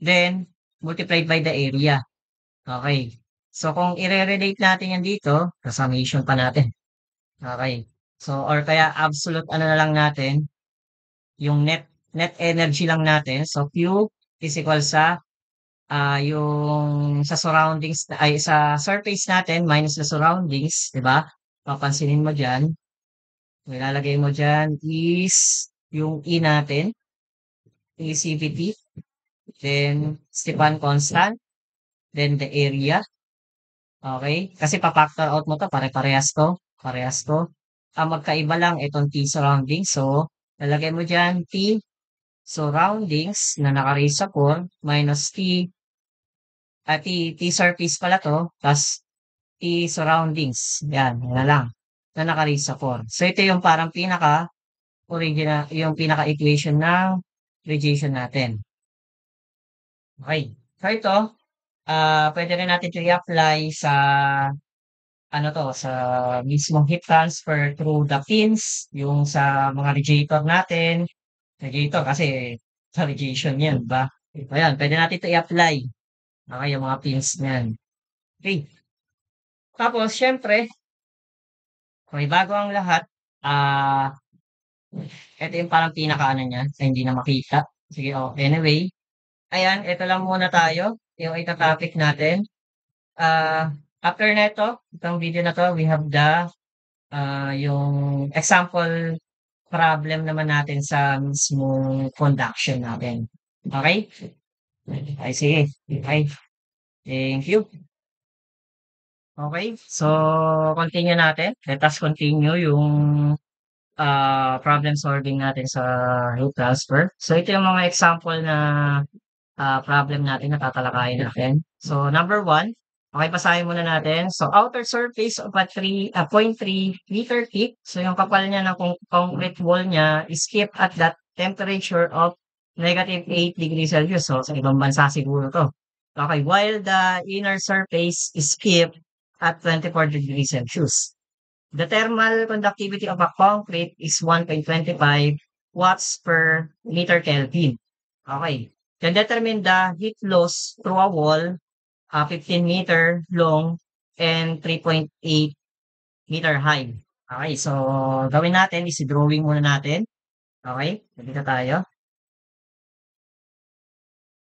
then multiplied by the area. Okay. So kung i-relate natin yan dito, sa summation pa natin. Okay. So or kaya absolute ano na lang natin, yung net energy lang natin. So Q is equal sa yung sa surroundings ay sa surface natin minus the surroundings, 'di ba? Papansinin mo diyan, ilalagay mo diyan is yung E natin, emissivity, then Stefan constant, then the area. Okay? Kasi pa-factor out mo 'to, pare-parehas 'to, parehas 'to. Ang magkaiba lang itong T surroundings. So, lalagay mo diyan T surroundings na naka-raise sa 4 minus T surface pala 'to, tas T surroundings. Yan, yan na lang. Na naka-raise sa 4. So, ito yung parang pinaka-original, yung pinaka-equation ng radiation natin. Okay. So ito, puwede rin natin 'to i-apply sa ano 'to, sa mismong heat transfer through the pins, yung sa mga radiator natin. Radiator kasi sa radiation 'yan, 'di ba? Ayan, puwede natin 'to i-apply, okey, yung mga pins niyan. Okey, tapos siyempre, okey, bago ang lahat, ah, eto yung parang pinakaano niya sa hindi na makita. Sige, anyway, ayan, eto lang muna tayo, yung ita-topic natin. After nito, itong video na 'to, we have yung example problem naman natin sa mismong conduction natin. Okey? Ay sige, okey. Thank you. Okey, so continue natin. Let us continue yung, problem solving natin sa heat transfer. So ito yung mga example na, problem natin na tatalakayin natin. So number one, okey, basahin muna natin. So outer surface of a 0.3 meter thick, so yung kapal niya ng concrete wall niya is kept at that temperature of -8 degrees Celsius. So sa ibang bansa siguro 'to. Okey, while the inner surface is kept at 24 degrees Celsius. The thermal conductivity of a concrete is 1.25 watts per meter Kelvin. Okay. Then determine the heat loss through a wall, 15 meter long and 3.8 meter high. Okay, so gawin natin is drawing muna natin. Okay, dito tayo.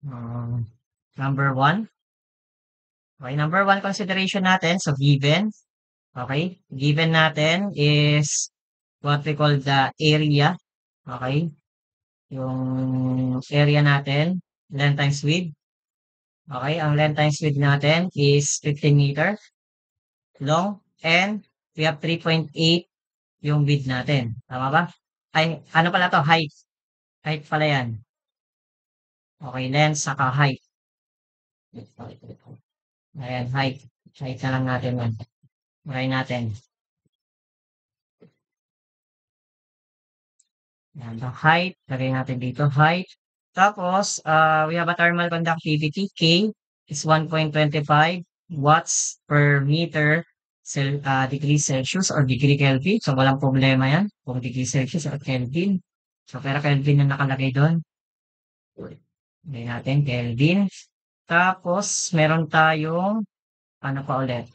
Um, number one. Okay, number one consideration natin, so given. Okay, given natin is what we call the area. Okay, yung area natin, length times width. Okay, ang length times width natin is 15 meter long and we have 3.8 yung width natin. Tama ba? Ay, ano pala 'to, height. Height pala 'yan. Okay, length saka height. Ayan, height. Height na lang natin 'yan. Try natin. Ayan, the height, lagay natin dito, height. Tapos, we have a thermal conductivity, K is 1.25 watts per meter degrees Celsius or degree Kelvin. So, walang problema yan kung degree Celsius or Kelvin. So, pero Kelvin na nakalagay doon. Lagay natin Kelvin. Tapos, meron tayong, ano pa ulit,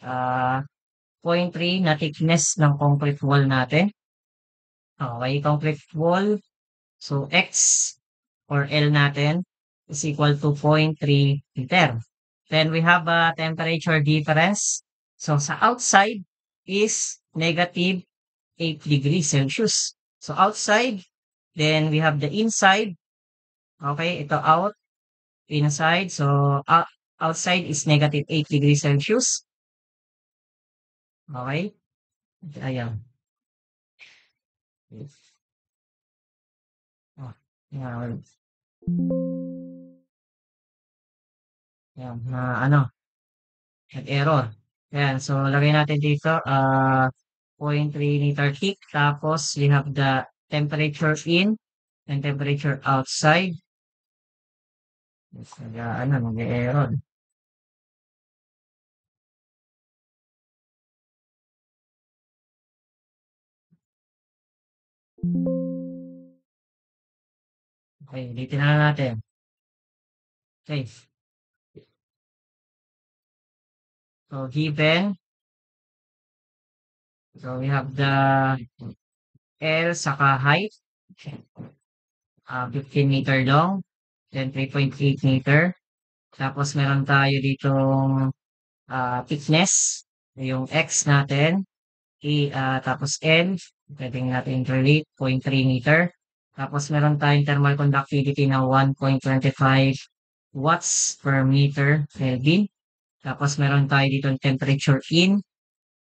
0.3 na thickness ng concrete wall natin. Okay, concrete wall. So, X or L natin is equal to 0.3 meter. Then we have a temperature difference. So sa outside is -8 degrees Celsius. So outside, then we have the inside. Okay, ito out, inside. So outside is -8 degrees Celsius. Okay, ayan. Oh, ayan. Ayan, na ano, nag-error. Ayan, so lagay natin dito, 0.3 meter thick, tapos we have the temperature in and temperature outside. Ano, nag-e-error. Okay, ulitin na lang natin. Okay, so given, so we have the L saka height, 15 meter long, then 3.8 meter. Tapos meron tayo ditong thickness, yung X natin, tapos N, pwedeng natin relate, 0.3 meter. Tapos meron tayong thermal conductivity na 1.25 watts per meter Kelvin. Tapos meron tayo dito temperature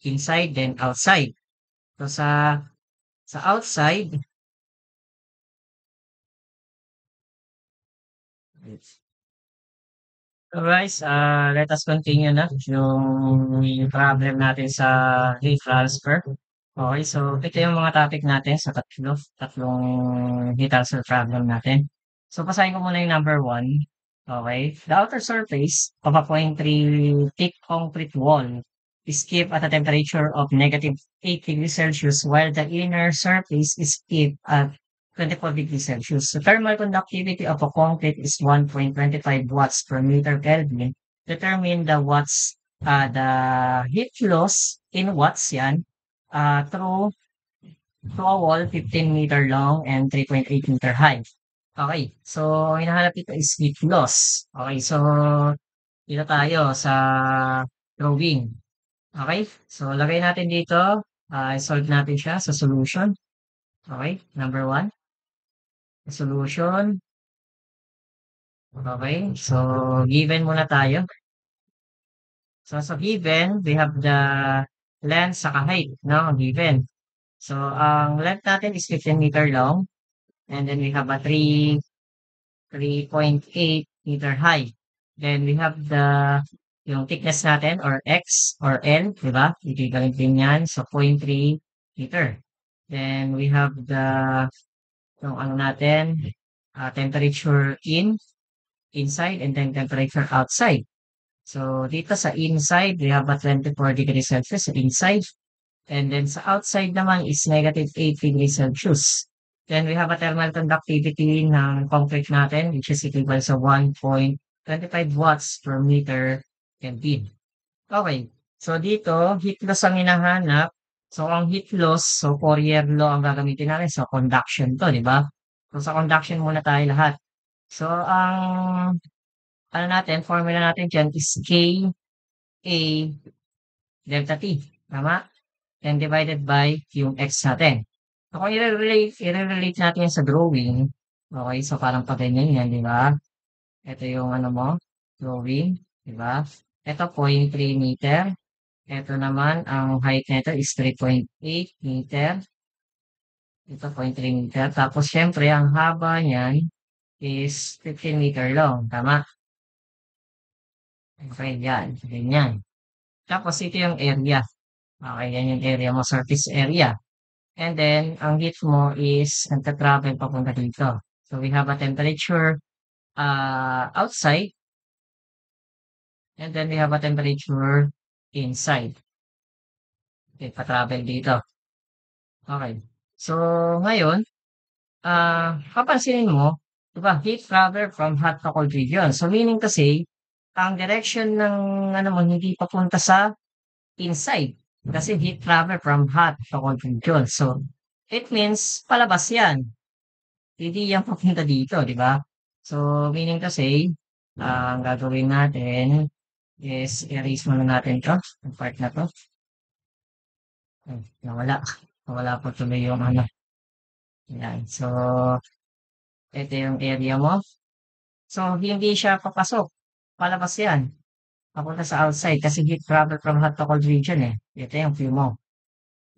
inside, then outside. So sa outside, so guys, let us continue na yung problem natin sa heat transfer. Okay, so ito yung mga topic natin sa tatlong heat transfer problem natin. So basahin ko muna yung number one. Okay? The outer surface of a point 3 thick concrete wall is kept at a temperature of -8 degrees Celsius, while the inner surface is kept at 24 degrees Celsius. The thermal conductivity of a concrete is 1.25 watts per meter Kelvin. Determine the watts, the heat loss in watts yan, through a wall 15-meter long and 3.8 meter high. Okay, so ang hinahanap dito is heat loss. Okay, so dito tayo sa drawing. Okay, so lagay natin dito, solve natin siya sa solution. Okay, number 1, solution. Okay, so given muna tayo. So sa given, we have the length saka height, no? Given. So ang length natin is 15-meter long, and then we have a 3.8 meter high. Then we have yung thickness natin or X or L, di ba? Ikigaling din yan. So 0.3 meter. Then we have yung ano natin, temperature inside, and then temperature outside. So dito sa inside, we have a 24 degrees Celsius inside. And then sa outside naman is -8 degrees Celsius. Then we have a thermal conductivity ng concrete natin, which is equal sa 1.25 watts per meter Kelvin. Okay. So dito, heat loss ang hinahanap. So ang heat loss, so Fourier law ang gagamitin natin. So conduction to, di ba? So sa conduction muna tayo lahat. So ang ano natin, formula natin dyan is K-A delta T. Tama? And divided by yung X natin. So kung i-relate natin yan sa drawing, okay, so parang pa ganyan yan, di ba? Ito yung ano mo, drawing, di ba? Ito 0.3 meter. Ito naman, ang height nito is 3.8 meter. Ito 0.3 meter. Tapos syempre, ang haba niyan is 15 meter long. Tama? Okay, yan. Ganyan. Tapos ito yung area. Okay, yan yung area mo, surface area. And then, ang heat mo is nagta-travel papunta dito. So, we have a temperature outside, and then we have a temperature inside. Okay, pa-travel dito. Okay. So, ngayon, papansinin mo, diba, heat travel from hot to cold region. So, meaning kasi, ang direction ng ano mo, hindi papunta sa inside. Kasi heat travel from hot to cold region. So, it means palabas yan. Hindi yan papunta dito, di ba? So, meaning kasi, ang gagawin natin is erase muna natin 'to, yung part na 'to. Ay, nawala. Nawala po tuloy yung ano, yan. So, ito yung area mo. So, hindi siya papasok, palabas yan, papunta sa outside kasi heat travel from hot to cold region, eh. Ito yung view mo,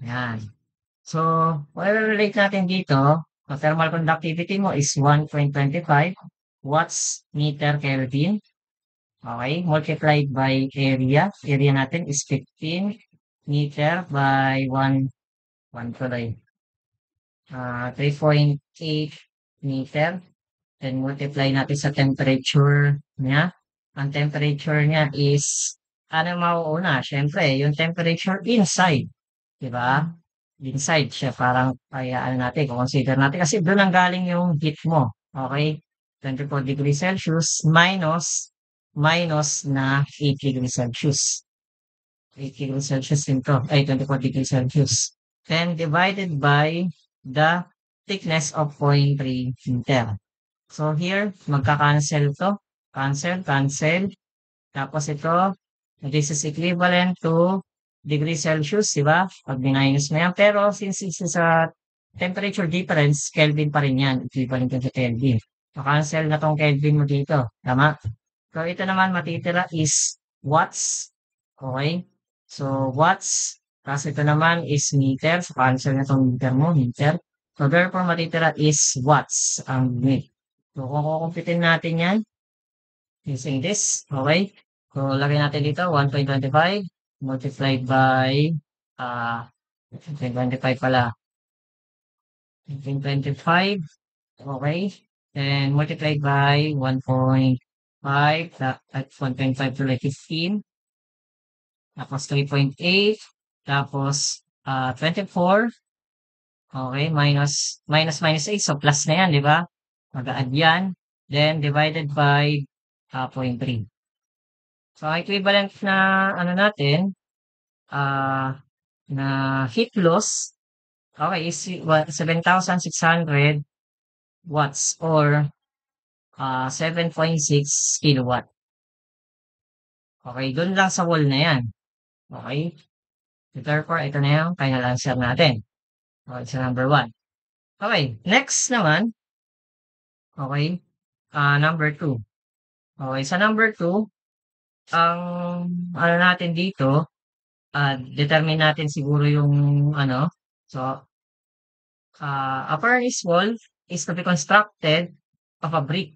yan. So, relate natin dito, ang thermal conductivity mo is 1.25 watts meter Kelvin. Okay, multiplied by area. Area natin is 15 meter by 1 tuloy. 3.8 meter. Then multiply natin sa temperature niya. Ang temperature niya is, ano mauuna? Siyempre, yung temperature inside. Di ba? Inside siya, parang, kaya ano natin, consider natin. Kasi doon ang galing yung heat mo. Okay? 24 degrees Celsius minus na 8 degrees Celsius. 8 degrees Celsius din to. Ay, 24 degrees Celsius. Then divided by the thickness of 0.3 meter. So here, magka-cancel to. Cancel, cancel. Tapos ito, this is equivalent to degrees Celsius, di ba? Pag minus mo yan. Pero since it's a temperature difference, Kelvin pa rin yan. Equivalent to Kelvin. So cancel na tong Kelvin mo dito. Tama? So ito naman matitira is watts. Okay? So watts. Tapos ito naman is meter. So cancel na tong meter mo, meter. So therefore matitira is watts ang unit. So kung kukumpitin natin yan, using this, okay? So lagay natin dito 1.25 multiplied by 1.25 pala. 1.25, okay? Then multiplied by 1.5. at 1.5 to like 15, tapos 3.8, tapos 24, okay, minus 8, so plus na yan, di ba? Mag-a-add yan, then divided by 0.3. So, ang equivalent na ano natin, ah, na heat loss, okay, is 7,600 watts or 7.6 kilowatt. Okay, dun lang sa wall na yan. Okay? So, therefore, ito na yung final answer natin. Okay, sa number 1. Okay, next naman, okay, number 2. Okay, sa number 2, ang ano natin dito, determine natin siguro yung ano, so, a furnace wall is to be constructed of a brick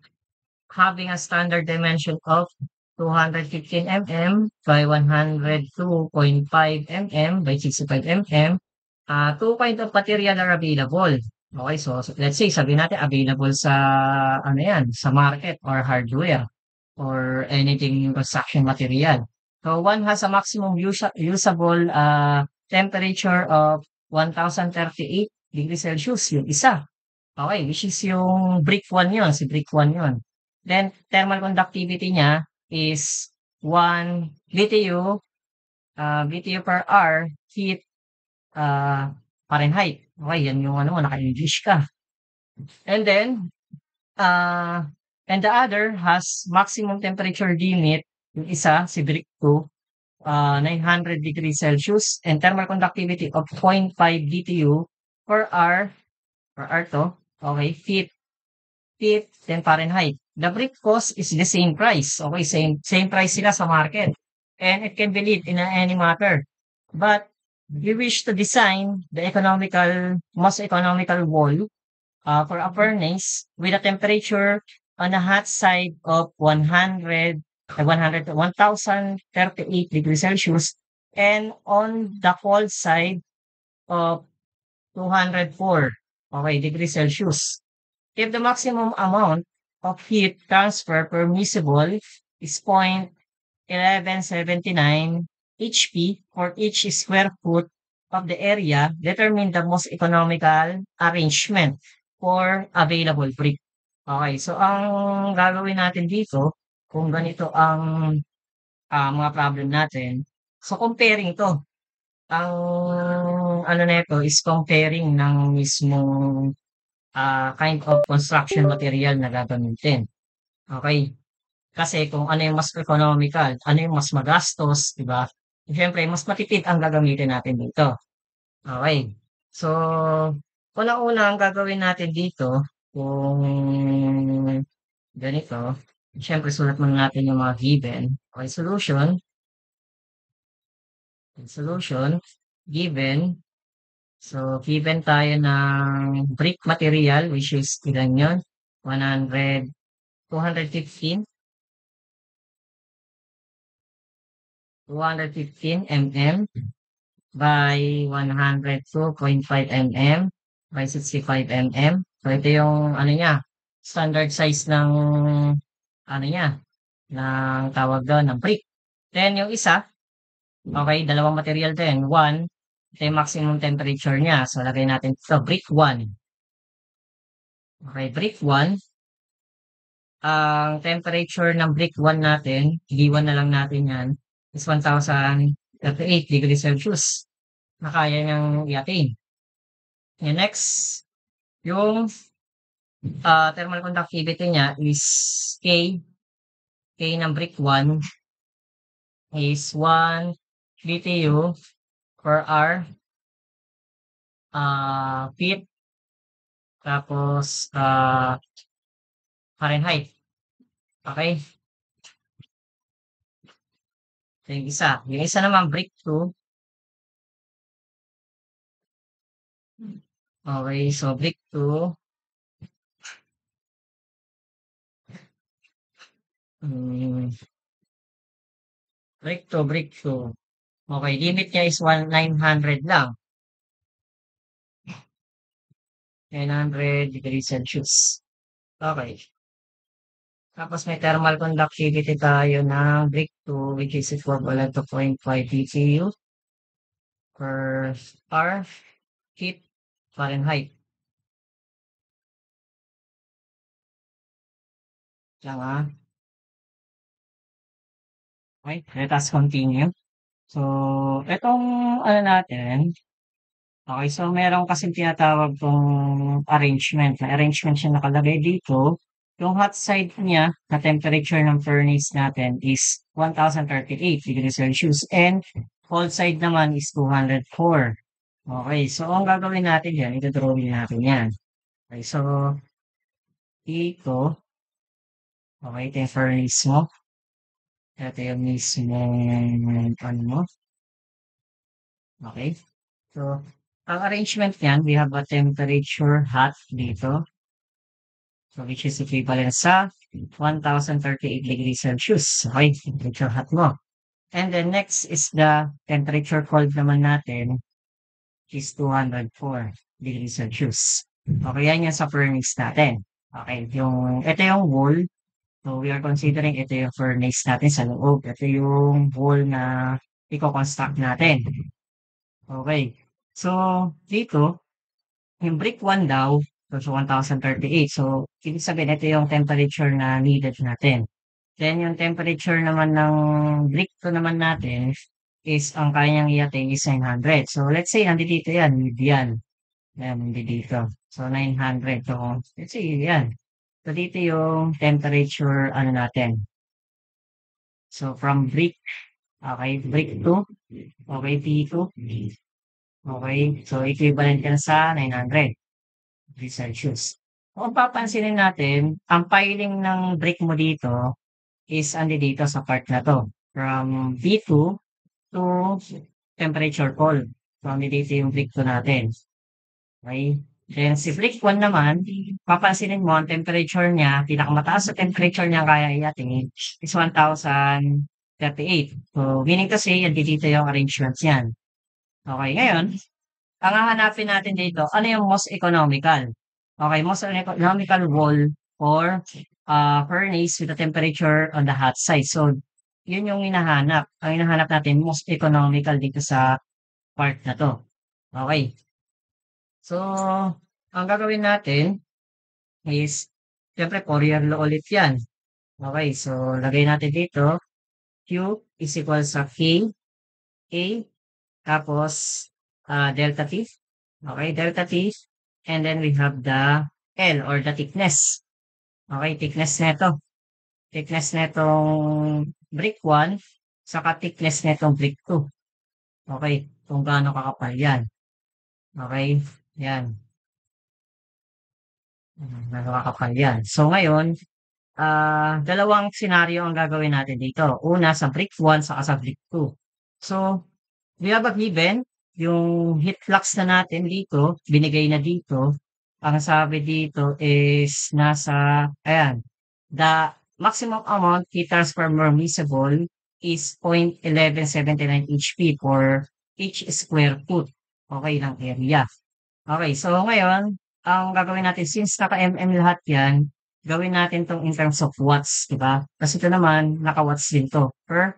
having a standard dimension of 215 mm by 102.5 mm by 65 mm. Two kind of material are available. Okay, so let's say sabihin natin available sa ano yan, sa market or hardware or anything construction material. So one has a maximum usable temperature of 1038 degrees Celsius, yung isa. Okay, which is yung brick 1 yun, si brick 1 yun. Then, thermal conductivity niya is 1 BTU, BTU per hour heat Fahrenheit. Okay, yan yung ano, naka-English ka. And then, uh, and the other has maximum temperature limit, yung isa, si brick 2, 900 degrees Celsius and thermal conductivity of 0.5 BTU per hour, per hour to, okay, feet, then Fahrenheit. The brick cost is the same price. Okay, same price sila sa market. And it can be lit in any matter. But we wish to design the most economical wall for a furnace with a temperature on the hot side of 100 to 1,038 degrees Celsius and on the cold side of 204 degrees Celsius. If the maximum amount of heat transfer permissible is 0.1179 HP for each square foot of the area, determine the most economical arrangement for available brick. Okay, so ang gagawin natin dito, kung ganito ang mga problem natin, so comparing 'to. Ang ano nito is comparing ng mismong kind of construction material na gagamitin. Okay? Kasi kung ano yung mas economical, ano yung mas magastos, di ba? Siyempre, mas matipid ang gagamitin natin dito. Okay. So, unang-una ang gagawin natin dito, kung ganito, siyempre sulat muna natin yung mga given. Okay, solution, given. So, given tayo ng brick material, which is ilan yun? 100, 215, 215 mm by 102.5 mm by 65 mm. So, ito yung ano niya, standard size ng ano niya, ng tawag doon, ng brick. Then, yung isa, okay, dalawang material din. One, ito yung maximum temperature niya. So, lagay natin ito, brick 1. Okay, brick 1. Ang temperature ng brick 1 natin, D1 na lang natin yan, is 1,038 degrees Celsius na kaya niyang i-attain. And next, yung thermal conductivity niya is K ng brick 1 is 1 BTU per hour feet tapos Fahrenheit. Okay? So, yung isa. Yung isa naman, brick 2. Okay, so brick 2. Brick 2. Okay, limit niya is 900 lang. 900 degrees Celsius. Okay. Tapos may thermal conductivity tayo ng brick 2 which is equivalent to 0.5 BTU per R heat Fahrenheit. Diyan nga. Okay, let us continue. So, itong ano natin, okay, so meron kasing tinatawag tong arrangement. Na arrangement siya nakalagay dito. Yung hot side niya na temperature ng furnace natin is 1038 degrees Celsius and cold side naman is 204. Okay, so ang gagawin natin yan, ito-drawing natin yan. Okay, so dito, okay, ito yung furnace mo. Ito yung mismong ano mo. Okay. So, ang arrangement niyan, we have a temperature hot dito. So, which is equivalent sa 1038 degrees Celsius. Okay, temperature hot mo. And then next is the temperature cold naman natin is 204 degrees Celsius. Okay, yan yan sa furnace natin. Okay, ito yung wall. So, we are considering ito yung furnace natin sa loob. Ito yung wall na i-construct natin. Okay. So, dito, yung brick 1 daw, so 1038. So, ibig sabihin, ito yung temperature na needed natin. Then, yung temperature naman ng brick 2 naman natin is ang kanyang i-attain is 900. So, let's say, nandito yan, mid yan. Ayan, nandito. So, 900. So, let's say, yan. So, dito yung temperature, ano natin. So, from brick, okay, brick 2, okay, P2, okay, so equivalent yan sa 900 degrees Celsius. Kung papansinin natin, ang piling ng brick mo dito is andi dito sa part na to. From B2 to temperature cold. So, andi dito yung brick 2 natin. Okay? Then, si brick 1 naman, papansinin mo, ang temperature niya, pinakamataas sa temperature niya kaya i-attain is 1038. So, meaning to say, andi dito yung arrangements yan. Okay, ngayon, ang hahanapin natin dito, ano yung most economical? Okay, most economical wall or furnace with a temperature on the hot side. So, yun yung hinahanap. Ang hinahanap natin, most economical dito sa part na to. Okay. So, ang gagawin natin is, syempre, Fourier law ulit yan. Okay, so, lagay natin dito, Q is equal sa K, A, tapos, delta T. Okay, delta T. And then we have the L or the thickness. Okay, thickness neto. Thickness netong brick 1, saka thickness netong brick 2. Okay, kung gaano kakapal yan. Okay, yan. Gaano kakapal yan. So ngayon, dalawang senaryo ang gagawin natin dito. Una sa brick 1 saka sa brick 2. So, we have a given, yung heat flux na natin dito, binigay na dito. Ang sabi dito is nasa, ayan, the maximum amount heat transfer permissible is 0.1179 HP for each square foot. Okay, ng area. Okay, so ngayon, ang gagawin natin, since naka-mm lahat yan, gawin natin tong in terms of watts, di ba? Kasi ito naman, naka-watts din to per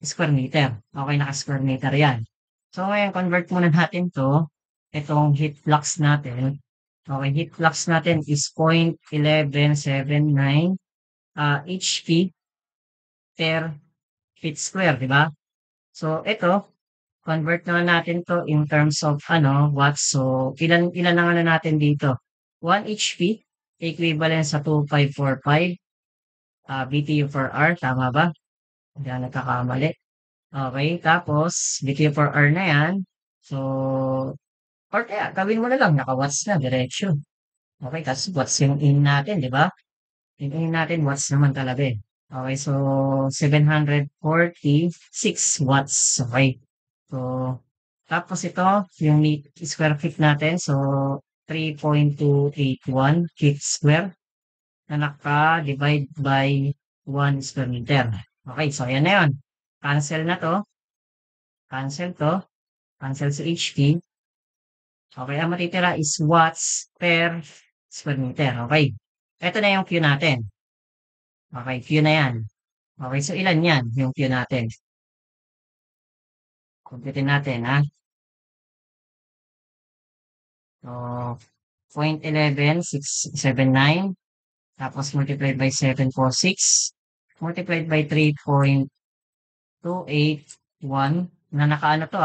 square meter. Okay, naka-square meter yan. So ngayon, convert muna natin to, itong heat flux natin. Okay, heat flux natin is 0.1179 HP per feet square, di ba? So ito, convert naman natin to in terms of watts. So ilan ang ano natin dito? 1 HP equivalent sa 2545 BTU per hour, tama ba? Hindi ako nagkakamali. Okay, tapos BTU per hour na yan. So, or kaya gawin mo na lang, naka-watts na, diretso. Okay, tapos watts yung in natin, di ba? Yung in natin, watts naman talaga eh. Okay, so 746 watts. Okay. So, tapos ito, yung square feet natin. So, 3.281 feet square na naka-divide by 1 square meter. Okay, so ayan na yun. Cancel na to. Cancel to. Cancel sa HP. Okay, ang matitira is watts per square meter. Okay. Ito na yung Q natin. Okay, Q na yan. Okay, so ilan yan yung Q natin? Kumpitin natin, ha? So, 0.11679 tapos multiplied by 746 multiplied by 3.281 na naka-ano to,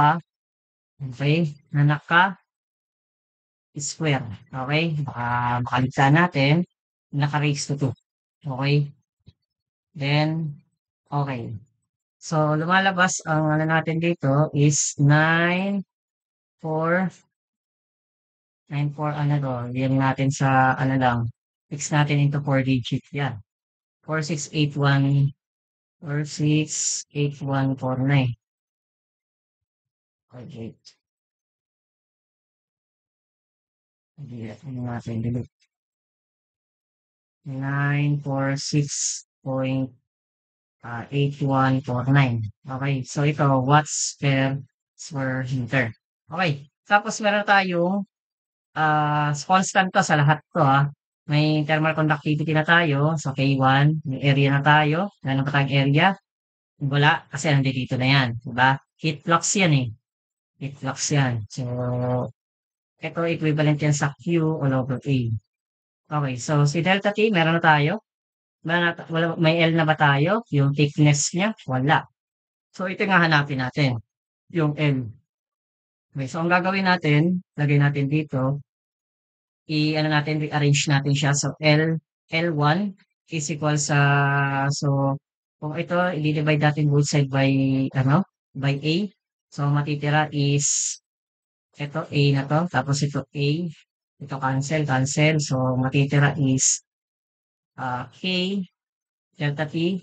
okay, na naka-square. Okay, baka makaligtaan natin, naka-raise to 2. Okay, then, okay. So, lumalabas ang ano natin dito is 94 ano 'to, lagyan natin sa ano lang, fix natin into 4 digit, yan. 4681 Okay. Delete ano natin, delete. 946.8149. Okay, so ito watts per square meter. Okay, tapos meron tayong constant 'to sa lahat 'to, May thermal conductivity na tayo, so K1, may area na tayo. Meron pa tayong area? Wala, kasi nandito na 'yan, 'di ba? Heat flux 'yan, heat flux 'yan. So, ito equivalent 'yan sa Q all over A. Okay, so si delta T meron na tayo. May L na ba tayo? Yung thickness niya? Wala. So, ito yung hahanapin natin, yung L. Okay, so ang gagawin natin, lagay natin dito, i-ano natin, rearrange natin siya. So, L1 is equal sa, so, kung ito, i-divide natin both side by, ano, by A. So, matitira is, ito, A na to, tapos ito A, ito cancel, cancel. So, matitira is, K, delta T,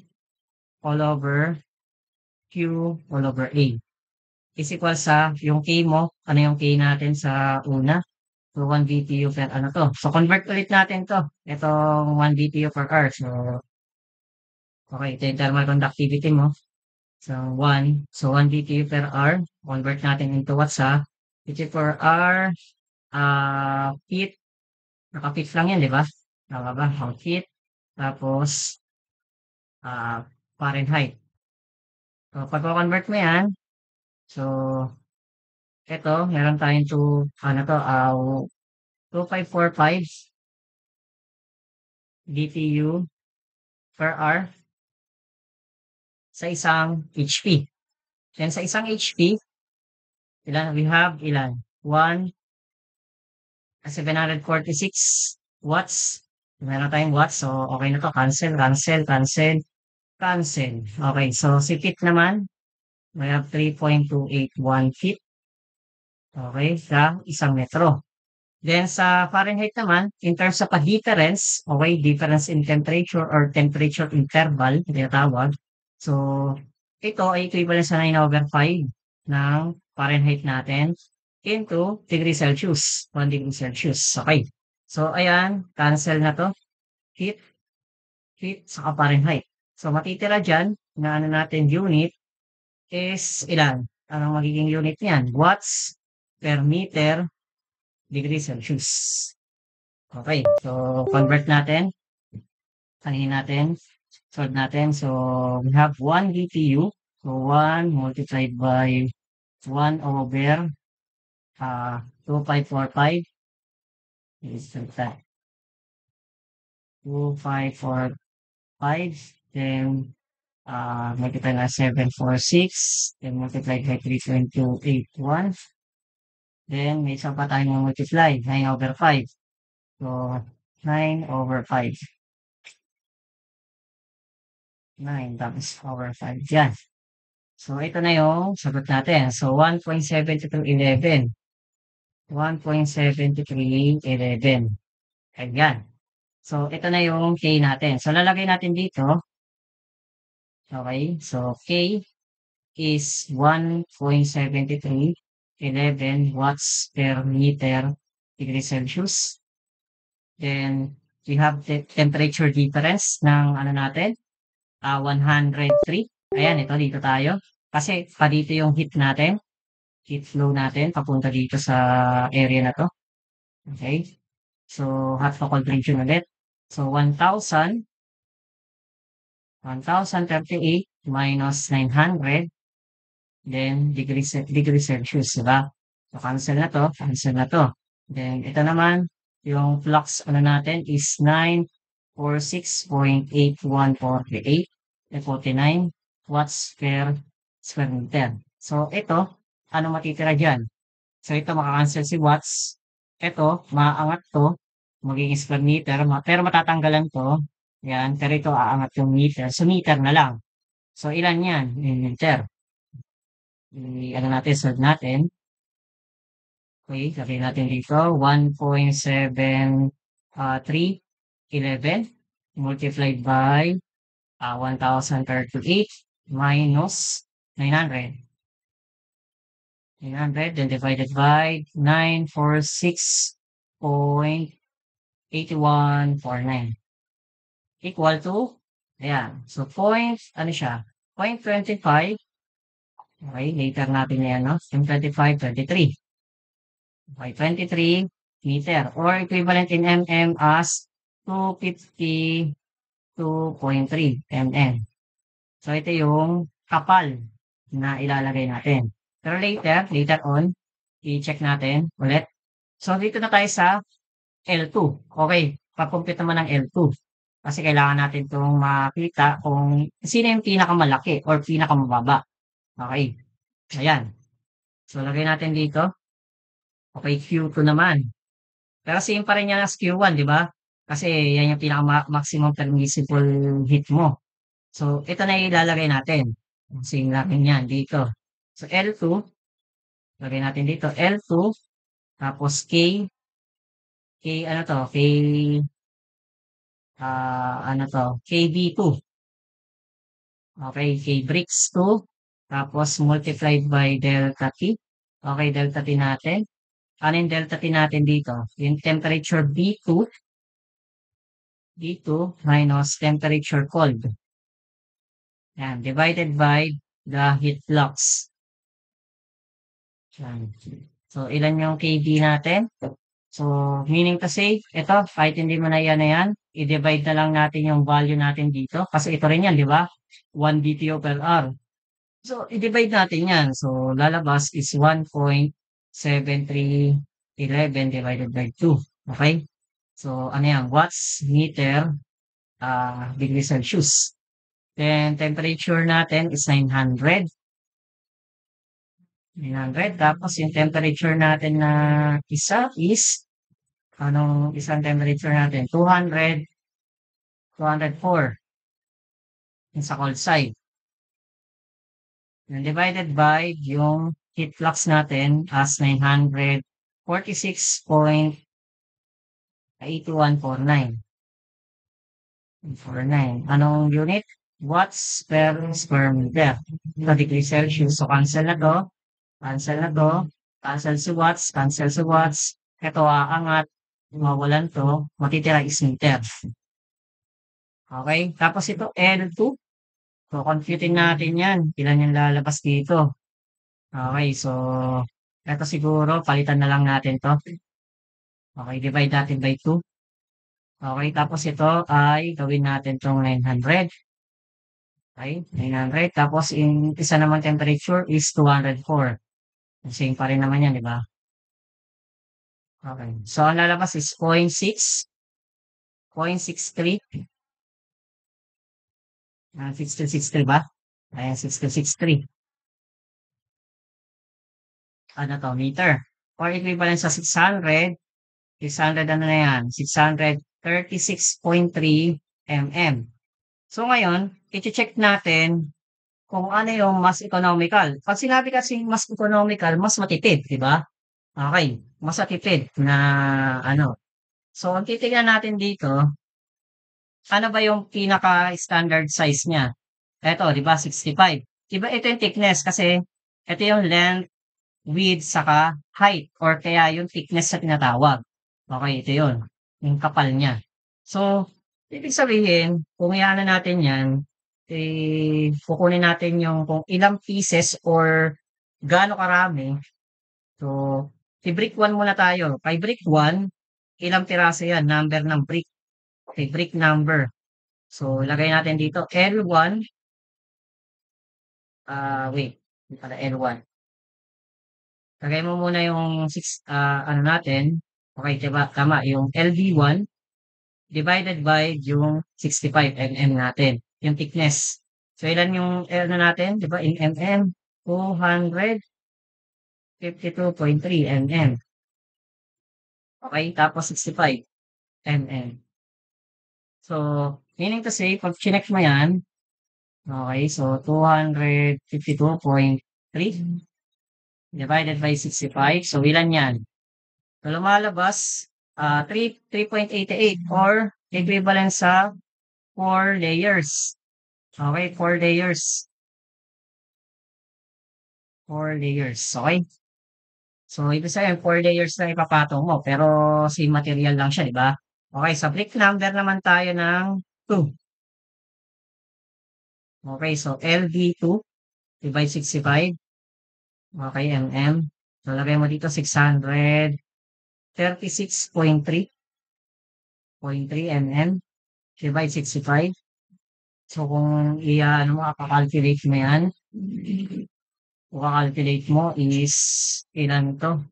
all over Q, all over A. Is equal sa, yung K mo, ano yung K natin sa una? So, 1 BTU per ano 'to. So, convert ulit natin 'to. Itong 1 BTU per hour. So, okay, ito yung thermal conductivity mo. So, 1. So, 1 BTU per hour. Convert natin into watts, BTU per hour, feet. Naka-feet lang yan, di ba? Tama ba? Ang feet. Tapos, Fahrenheit. So, pagko-convert mo yan, so, ito, meron tayong 2545 BTU per hour sa isang HP. Then sa isang HP, we have ilan? 746 watts. Meron tayong watts. So, okay na to. Cancel, cancel, cancel, cancel. Okay. So, si feet naman, we have 3.281 feet. Okay. Sa isang metro. Then sa Fahrenheit naman, in terms of a difference, okay, difference in temperature or temperature interval, tinatawag. So, ito ay equivalent sa 9/5 ng Fahrenheit natin into degree Celsius, 1 degree Celsius. Okay. So, ayan, cancel na 'to. Heat, heat, saka Fahrenheit. So, matitira diyan na ano natin unit is ilan? Anong magiging unit niyan? Watts per meter degree Celsius. Okay, so convert natin. Taningin natin. Solve natin. So, we have 1 BTU. So, 1 multiplied by 1 over 2545 is that 2545 then multiply na 746 then multiply by 3.281 then may isa pa tayong multiply 9 over 5 so 9 over 5 9 times over 5 yan. So, ito na yung sagot natin. So, 1.7311. 1.7311. Ayan. So, ito na yung K natin. So, lalagay natin dito. Okay. So, K is 1.7311 watts per meter degree Celsius. Then, we have the temperature difference ng ano natin. 103. Ayan, ito dito tayo. Kasi pa dito yung heat natin. Heat flow natin papunta dito sa area na 'to. Okay? So, hot to cold region ulit. So, 1,000 1,038 minus 900, then degree Celsius, di ba? So, cancel na 'to, cancel na 'to. Then ito naman, yung flux ano natin is 946.8148 49 watts per square meter. So ito, ano matitira diyan? So ito maka-cancel si watts, ito maaangat 'to, magiging square meter pero matatanggalan 'to, 'yan, pero ito aangat yung meter, so meter na lang. So ilan 'yan? In meter. I-ano natin, solve natin. Okay, sabihin natin dito 1.7311 multiplied by 1,038 minus 900. 900 then divided by 946.8149 equal to, ayan. So ano siya, 0.25. Okay, later natin yan, no? 0.25, 23. Okay, 23 meter or equivalent in mm as 252.3 mm. So ito yung kapal na ilalagay natin. Pero later on, i-check natin ulit. So dito na tayo sa L2. Okay, pa-compute naman ng L2. Kasi kailangan natin 'tong makita kung sino yung pinakamalaki or pinakamababa. Okay, ayan. So lagay natin dito. Okay, Q2 naman. Pero same pa rin yan as Q1, di ba? Kasi yan yung pinaka-maximum permissible heat mo. So, ito na ilalagay natin. Same natin yan dito. So, L2, lagay natin dito, L2, tapos K ano to, ano to, KB2. Okay, K bricks 2, tapos multiplied by delta T. Okay, delta T natin. Ano yung delta T natin dito? Yung temperature B2 minus temperature cold. Yan, divided by the heat flux. Yan. So, ilan yung kb natin? So, meaning to say, ito, kahit hindi mo na yan, i-divide na lang natin yung value natin dito. Kasi ito rin yan, di ba? 1 BTU per hour. So, i-divide natin yan. So, lalabas is 1.7311 divided by 2. Okay? So, ano yan? Watts, meter, degree Celsius. Then, temperature natin is 900. 900. Tapos, yung temperature natin na isa is, anong isang temperature natin? 200, 204. Yung sa cold side. And divided by yung heat flux natin as 946.8149. 49. Anong unit? Watts per square meter. So, degree Celsius. So, cancel na to. Cancel na to. Cancel si watts. Cancel si watts. Ito aangat. Mawalan to. Matitira is meter. Okay? Tapos ito L2. So, computing natin yan. Ilan yung lalabas dito. Okay, so, ito siguro, palitan na lang natin to. Okay, divide natin by 2. Okay, tapos ito ay gawin natin tong 900. Okay, 900. Tapos, yung isa naman temperature is 204. Same pa rin naman yan, di ba? Okay, so, ang lalabas is 0.6, 0.63. 1663 ba? Ayan, 1663. Ano to, meter. Or equivalent sa 600 ano na yan? 636.3 mm. So ngayon, i-check natin kung ano yung mas economical. Pag sinabi kasi mas economical, mas matipid, di ba? Okay, mas matipid na ano. So, ang titignan natin dito, ano ba yung pinaka-standard size niya? Eto, di ba, 65. Di ba ito yung thickness kasi ito yung length, width, saka height or kaya yung thickness sa tinatawag. Okay, ito yun. Yung kapal niya. So, ibig sabihin, kung iano natin yan, kukunin natin yung kung ilang pieces or gaano karami. So, i-brick 1 muna tayo. Kay brick 1, ilang piraso yan? Number ng brick. Okay, brick number. So, lagay natin dito L1, wait, hindi pala L1. Lagay mo muna yung ano natin, okay, 'di ba, tama, yung LB1 divided by yung 65 mm natin, yung thickness. So, ilan yung ano natin, 'di ba, in mm, 252.3 mm. Okay, tapos 65 mm. So, meaning to say, pag chineck mo yan, okay, so 252.3 divided by 65. So, ilan yan? So, lumalabas, 3.88 or equivalent sa 4 layers. Okay, 4 layers. 4 layers, okay? So, ibig sabihin 4 layers na ipapatong mo, pero same material lang siya, di ba? Okay, sa brick number naman tayo ng 2. Okay, so LB2 divide 65. Okay, mm. So, lagay mo dito 636.3 mm divide 65. So, kung ano mo, kakalculate mo yan, kung kakalculate mo is ilan to?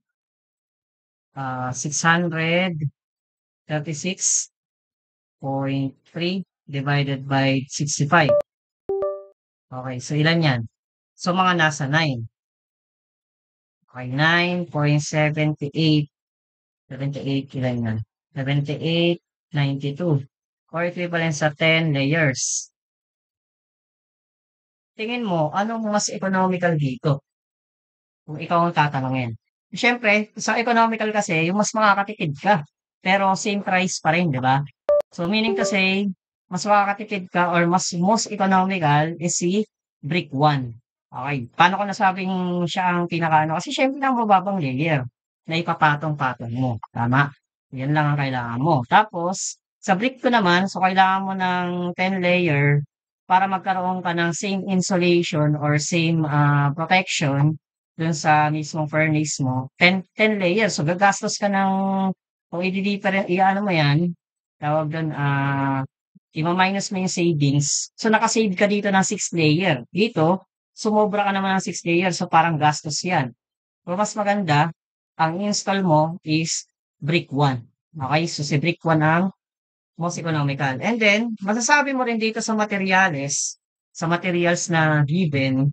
636.3 divided by 65. Okay, so ilan yan? So, mga nasa 9. Okay, 9.78. 78, ilan yan? 78.92. Or equivalent sa 10 layers. Tingin mo, anong mas economical dito? Kung ikaw ang tatanungin. Siyempre, sa economical kasi, yung mas makakatipid ka. Pero same price pa rin, di ba? So, meaning to say, mas makakatipid ka or mas most economical is si brick 1. Okay. Paano ko nasabing siya ang pinakaano? Kasi syempre ang mababang layer na ipapatong-patong mo. Tama? Yan lang ang kailangan mo. Tapos, sa brick ko naman, so kailangan mo ng 10 layer para magkaroon ka ng same insulation or same protection dun sa mismong furnace mo. 10 layers. So, gagastos ka ng, kung i-ano mo yan, tawag dun, ima-minus mo yung savings. So, naka-save ka dito ng 6 layer. Dito, sumobra ka naman ng 6 layer. So, parang gastos yan. So, mas maganda, ang install mo is brick 1. Okay? So, si brick 1 ang most economical. And then, masasabi mo rin dito sa materials na given,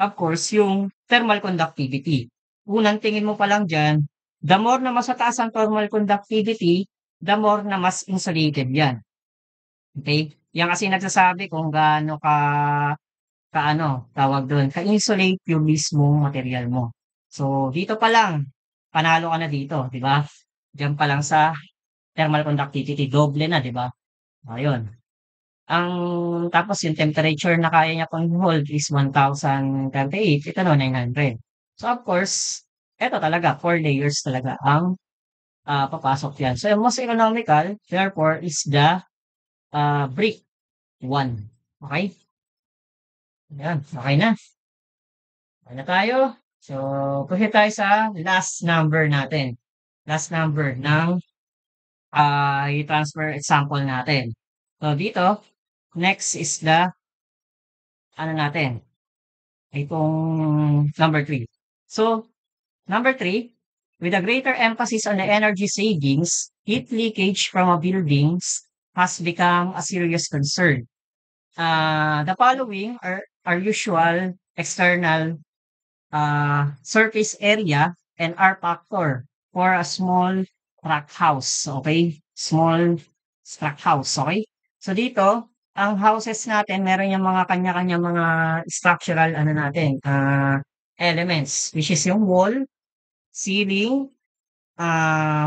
of course, yung thermal conductivity. Unang tingin mo pa lang diyan, the more na mas mataas ang thermal conductivity, the more na mas insulated 'yan, okey? 'Yan kasi nagsasabi kung gaano ka-ano, tawag dun, ka-insulate yung mismong material mo. So, dito pa lang, panalo ka na dito, 'di ba? Diyan pa lang sa thermal conductivity, doble na, 'di ba? Ayun. Ang tapos yung temperature na kaya niya pang hold is 1038, ito naman 900. So, of course, eto talaga 4 layers talaga ang, papasok diyan. So, yung most economical therefore is the, brick 1, okey? Ayan, okey na. Okey na tayo. So, proceed tayo sa last number natin. Last number ng, i-transfer example natin. So, dito, next is the ano natin, itong number 3. So, number 3, with a greater emphasis on the energy savings, heat leakage from a buildings has become a serious concern. The following are usual external surface area and R factor for a small tract house. Okay? Small tract house. Okay? So dito, ang houses natin, meron yung mga kanya-kanya mga structural ano natin, elements, which is yung wall, ceiling,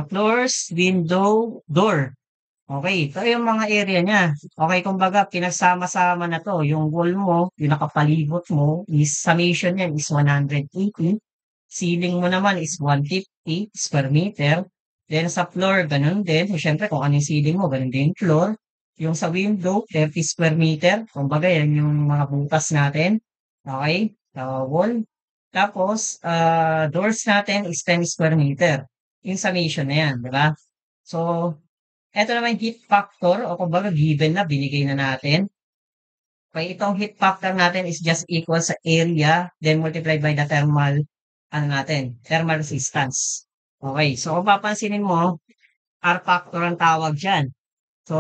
floors, window, door. Okay, ito yung mga area niya. Okay, kumbaga pinagsama-sama na 'to, yung wall mo, yung nakapalibot mo is summation niyan is 180, ceiling mo naman is 150 square meter, then sa floor gano'n din, so siyempre kung ano yung ceiling mo gano'n din yung floor. Yung sa window 30 square meter, kumbaga yan yung mga butas natin, okey, sa wall. Tapos, doors natin is 10 square meter, yung summation na yan, 'di ba? So Eto naman yung heat factor o kumbaga given na, binigay na natin. Okay, itong heat factor natin is just equal sa area, then multiplied by the thermal, ano natin, thermal resistance. Okay, so kung papansinin mo, R factor ang tawag diyan. So,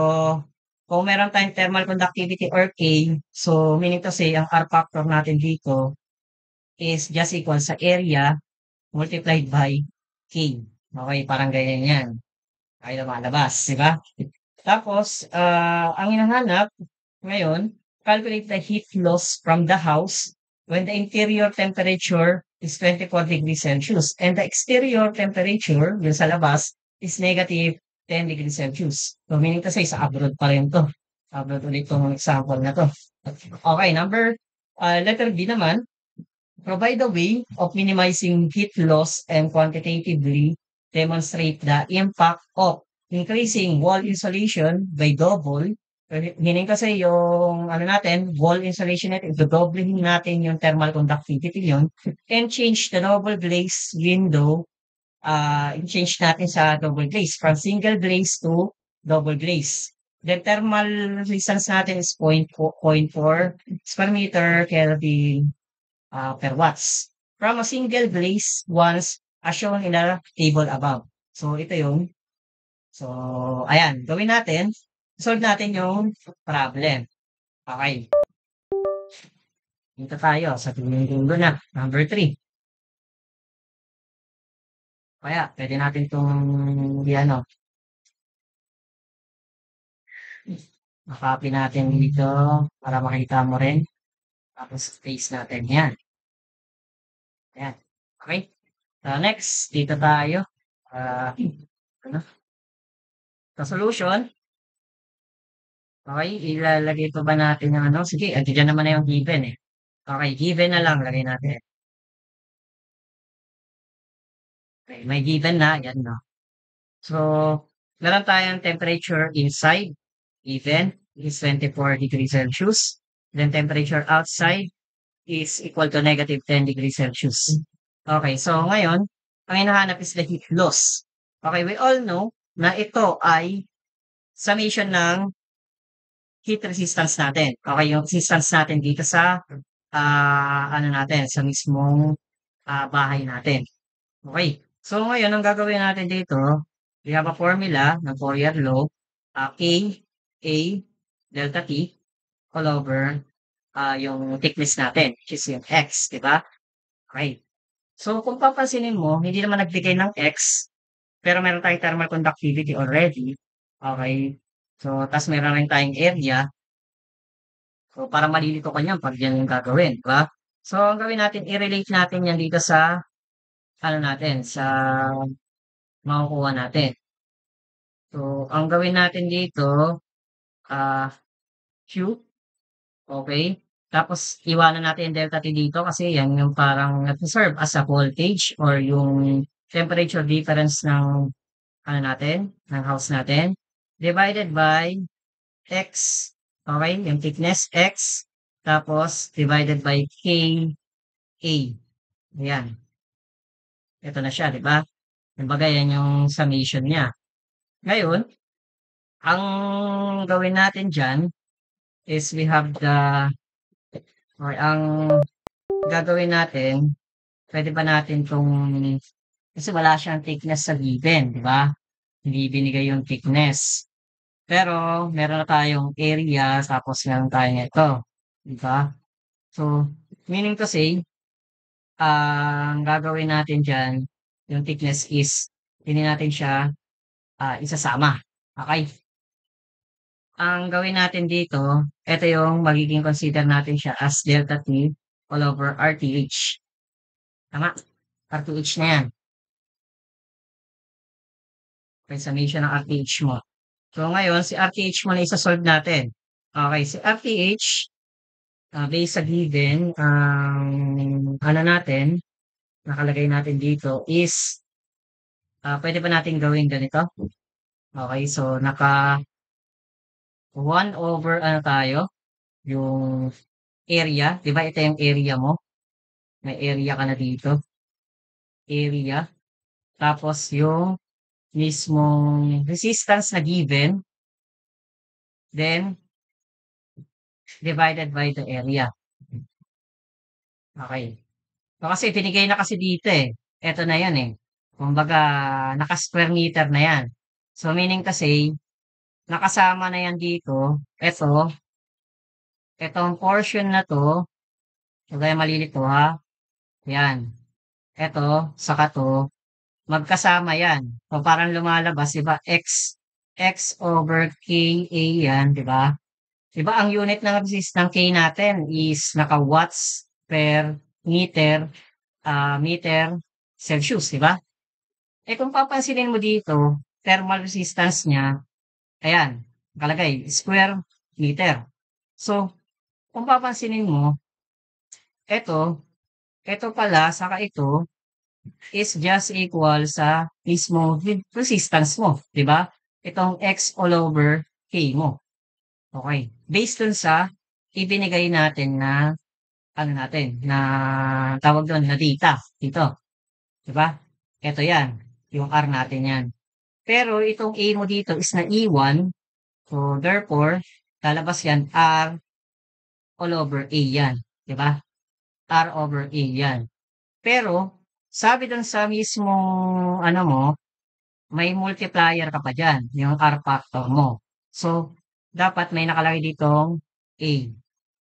kung meron tayong thermal conductivity or K, so meaning to say, ang R factor natin dito is just equal sa area multiplied by K. Okay, parang ganyan yan. Ay lumalabas, di ba? Tapos, ang hinahanap ngayon, calculate the heat loss from the house when the interior temperature is 24 degrees Celsius and the exterior temperature, yung sa labas, is negative 10 degrees Celsius. So, meaning to say, sa abroad pa rin to. Abroad ulit tong example na to. Okay, letter B naman, provide a way of minimizing heat loss and quantitatively demonstrate the impact of increasing wall insulation by double. Meaning kasi yung ano natin, wall insulation natin, dodoblehin natin yung thermal conductivity yun and change the double glaze window, change natin sa double glaze from single glaze to double glaze. The thermal resistance natin is 0.4 per meter Kelvin per watts from a single glaze once as shown in the table above. So, ito yung so, ayan, gawin natin. Solve natin yung problem. Okay. Dito tayo sa dulo na. Number 3. Kaya, pwede natin itong ano, makopy natin dito para makita mo rin. Tapos, paste natin yan. Ayan. Okay. Next, dito tayo. Ano? Sa solution, okay, ilalagay pa ba natin yung ano? Sige, andiyan naman na yung given eh. Okay, given na lang, lagay natin. Okay, may given na, yan no. So, meron tayong temperature inside, given, is 24 degrees Celsius. Then temperature outside is equal to negative 10 degrees Celsius. Okay, so ngayon, ang hinahanap is the heat loss. Okay, we all know na ito ay summation ng heat resistance natin. Okay, yung resistance natin dito sa ano natin, sa mismong bahay natin. Okay. So ngayon, ang gagawin natin dito, we have a formula ng Fourier law, K, A, delta T, all over yung thickness natin, which is yung X, di ba? Okay. So kung papansinin mo, hindi naman nagbigay ng X, pero meron tayong thermal conductivity already. Okay. So, tas meron rin tayong area. So, para malilito ka niyan 'pag yan yung gagawin, 'di ba? So, ang gawin natin, i-relate natin yan dito sa ano natin, sa makukuha natin. So, ang gawin natin dito, ah, Q, okay? Tapos iwanan natin yung delta T dito kasi yan yung parang nagse-serve as a voltage or yung temperature difference ng ano natin, ng house natin, divided by X, okay? Yung thickness X, tapos divided by K, A. Ayan. Ito na siya, di ba? Kumbaga, yan yung summation niya. Ngayon, ang gawin natin dyan is we have or ang gagawin natin, pwede ba natin itong, kasi wala siyang thickness sa given, di ba? Hindi binigay yung thickness. Pero, meron na tayong area, tapos meron tayong ito. Di ba? So, meaning to say, ang gagawin natin dyan, yung thickness is, hindi natin siya isasama. Okay? Ang gawin natin dito, ito yung magiging consider natin siya as delta T all over RTH. Tama? RTH na yan. Okay, summation ng RTH mo. So ngayon, si RTH mo na isa-solve natin. Okay, si RTH, based sa given, ano natin, nakalagay natin dito is, pwede ba natin gawin ganito? Okay, so naka 1 over ano tayo, yung area, 'di ba ito yung area mo? May area ka na dito, area, tapos yung mismong resistance na given, then divided by the area. Okay. So, kasi binigay na kasi dito, eh. Eto na 'yan, eh. Kumbaga naka-square meter na 'yan. So, meaning kasi nakasama na 'yan dito, etong portion na 'to, kagaya malilito, ha, 'yan. Eto, saka 'to, magkasama 'yan. So, parang lumalabas, 'di ba, x over K A 'yan, 'di ba? 'Di ba ang unit ng K natin is naka-watts per meter, meter Celsius, 'di ba? Eh, kung papansinin mo dito, thermal resistance niya, ayan, nakalagay square meter. So, kung papansinin mo, eto, eto pala saka ito is just equal sa mismong resistance mo, 'di ba? Itong x all over K mo. Okay. Based dun sa ibinigay natin na ano natin, na tawag dun na data dito, 'di ba? Eto 'yan, yung R natin 'yan. Pero itong A mo dito is na E1, so therefore lalabas 'yan R all over A 'yan, 'di ba? R over A 'yan. Pero sabi dun sa mismong ano mo, may multiplier ka pa diyan, yung R factor mo. So, dapat may nakalagay ditong A,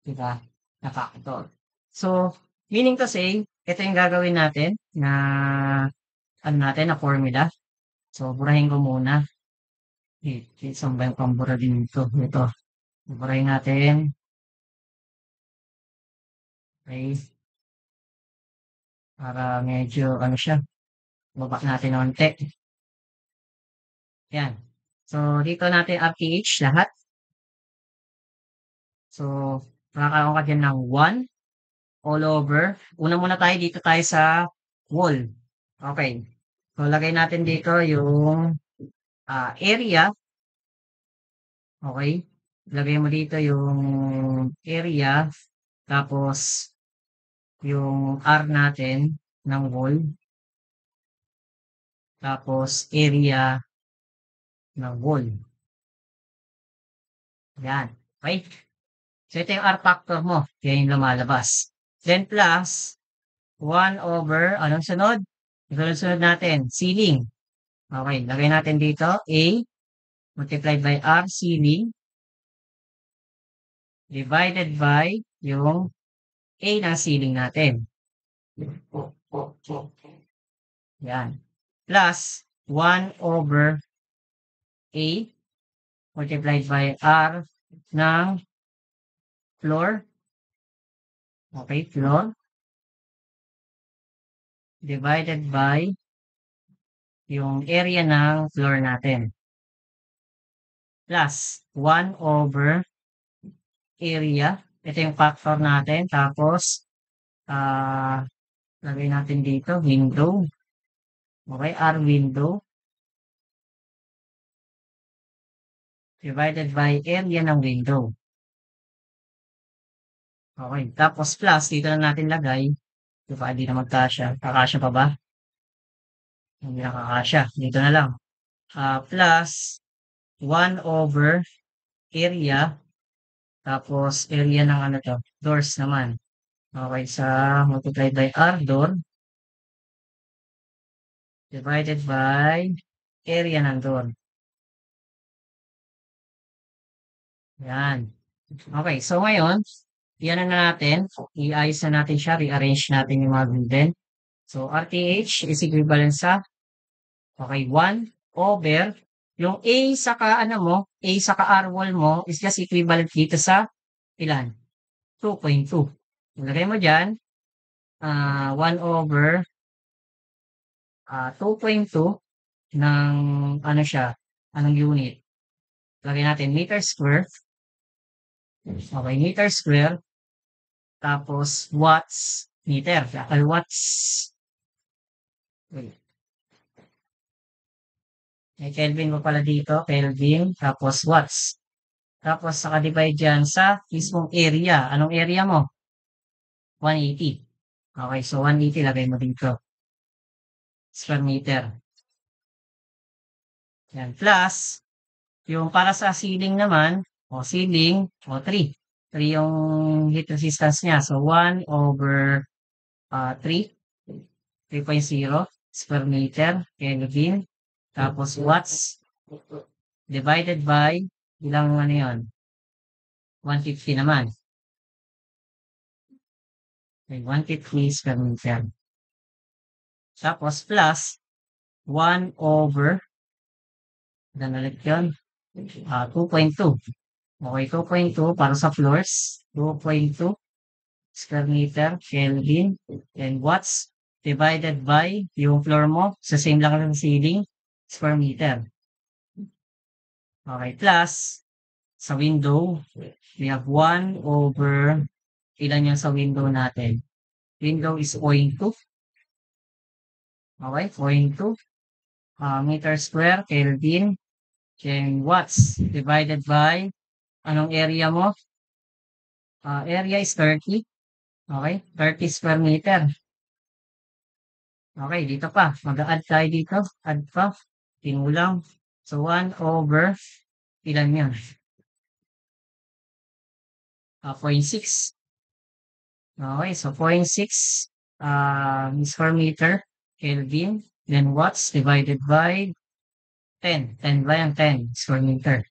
'di ba, na factor. So, meaning to say, ito yung gagawin natin na ano natin, na formula. So, burahin ko muna. Saan ba yung pambura dito? Ito. Burahin natin. Okay. Para medyo ano siya, baba natin ng onti. Yan. So, dito natin RTH lahat. So, makakaroon ka dyan ng 1 all over. Una muna tayo dito tayo sa wall. Okay. So, lagay natin dito yung area. Okay. Lagay mo dito yung area. Tapos, yung R natin ng wall. Tapos, area ng wall. Yan. Okay. So, ito yung R factor mo. Yan yung lumalabas. Then, plus 1 over, anong sunod? Sunod natin, ceiling. Okay, lagay natin dito, A multiplied by R ceiling divided by yung A ng ceiling natin. Yan. Plus 1 over A multiplied by R ng floor. Okay, floor. Divided by yung area ng floor natin. Plus 1 over area. Ito yung factor natin. Tapos, lagay natin dito, window. Okay, R window. Divided by area ng window. Okay, tapos plus, dito na natin lagay. Diba, hindi na magkasya. Kakasya pa ba? Hindi na kakasya. Dito na lang. Plus 1 over area. Tapos area ng ano to, doors naman. Okay, sa multiplied by R door. Divided by area ng door. Yan. Okay, so ngayon, yan na natin. I-ayos na natin siya. Rearrange natin yung mga given. So, RTH is equivalent sa, okay, 1 over, yung A saka ano mo, A saka R wall mo is just equivalent dito sa ilan? 2.2. Ilagay mo dyan, 1 over 2.2 ng ano siya, anong unit? Lagay natin meter square. Okay, meter square. Tapos watts meter. Ay, watts. Wait. May Kelvin mo pala dito. Kelvin. Tapos watts. Tapos saka-divide dyan sa mismong area. Anong area mo? 180. Okay, so 180 lagay mo dito. Square meter. Yan, plus yung para sa ceiling naman, ceiling, 3. 3 yung heat resistance niya. So, 1/3, 3.0 square meter Kelvin. Tapos watts divided by ilang ano yun? 150 naman. Okay, 150 square meter. Tapos plus 1/, ilan ulit yun? 2.2. Okay, 2.2 para sa floors. 2.2 square meter Kelvin and watts divided by yung floor mo sa same lang ng ceiling square meter. Okay, plus sa window, we have 1/, ilan yung sa window natin? Window is 0.2. Okay, 0.2 meter square Kelvin and watts divided by anong area mo? Area is 30. Okay, 30 square meter. Okay, dito pa. Mag-a-add tayo dito. Add pa. Tinulang. So, 1/, ilan yun? 0.6. Okay, so 0.6 square meter Kelvin. Then watts divided by 10. 10 ba yan? 10 square meter.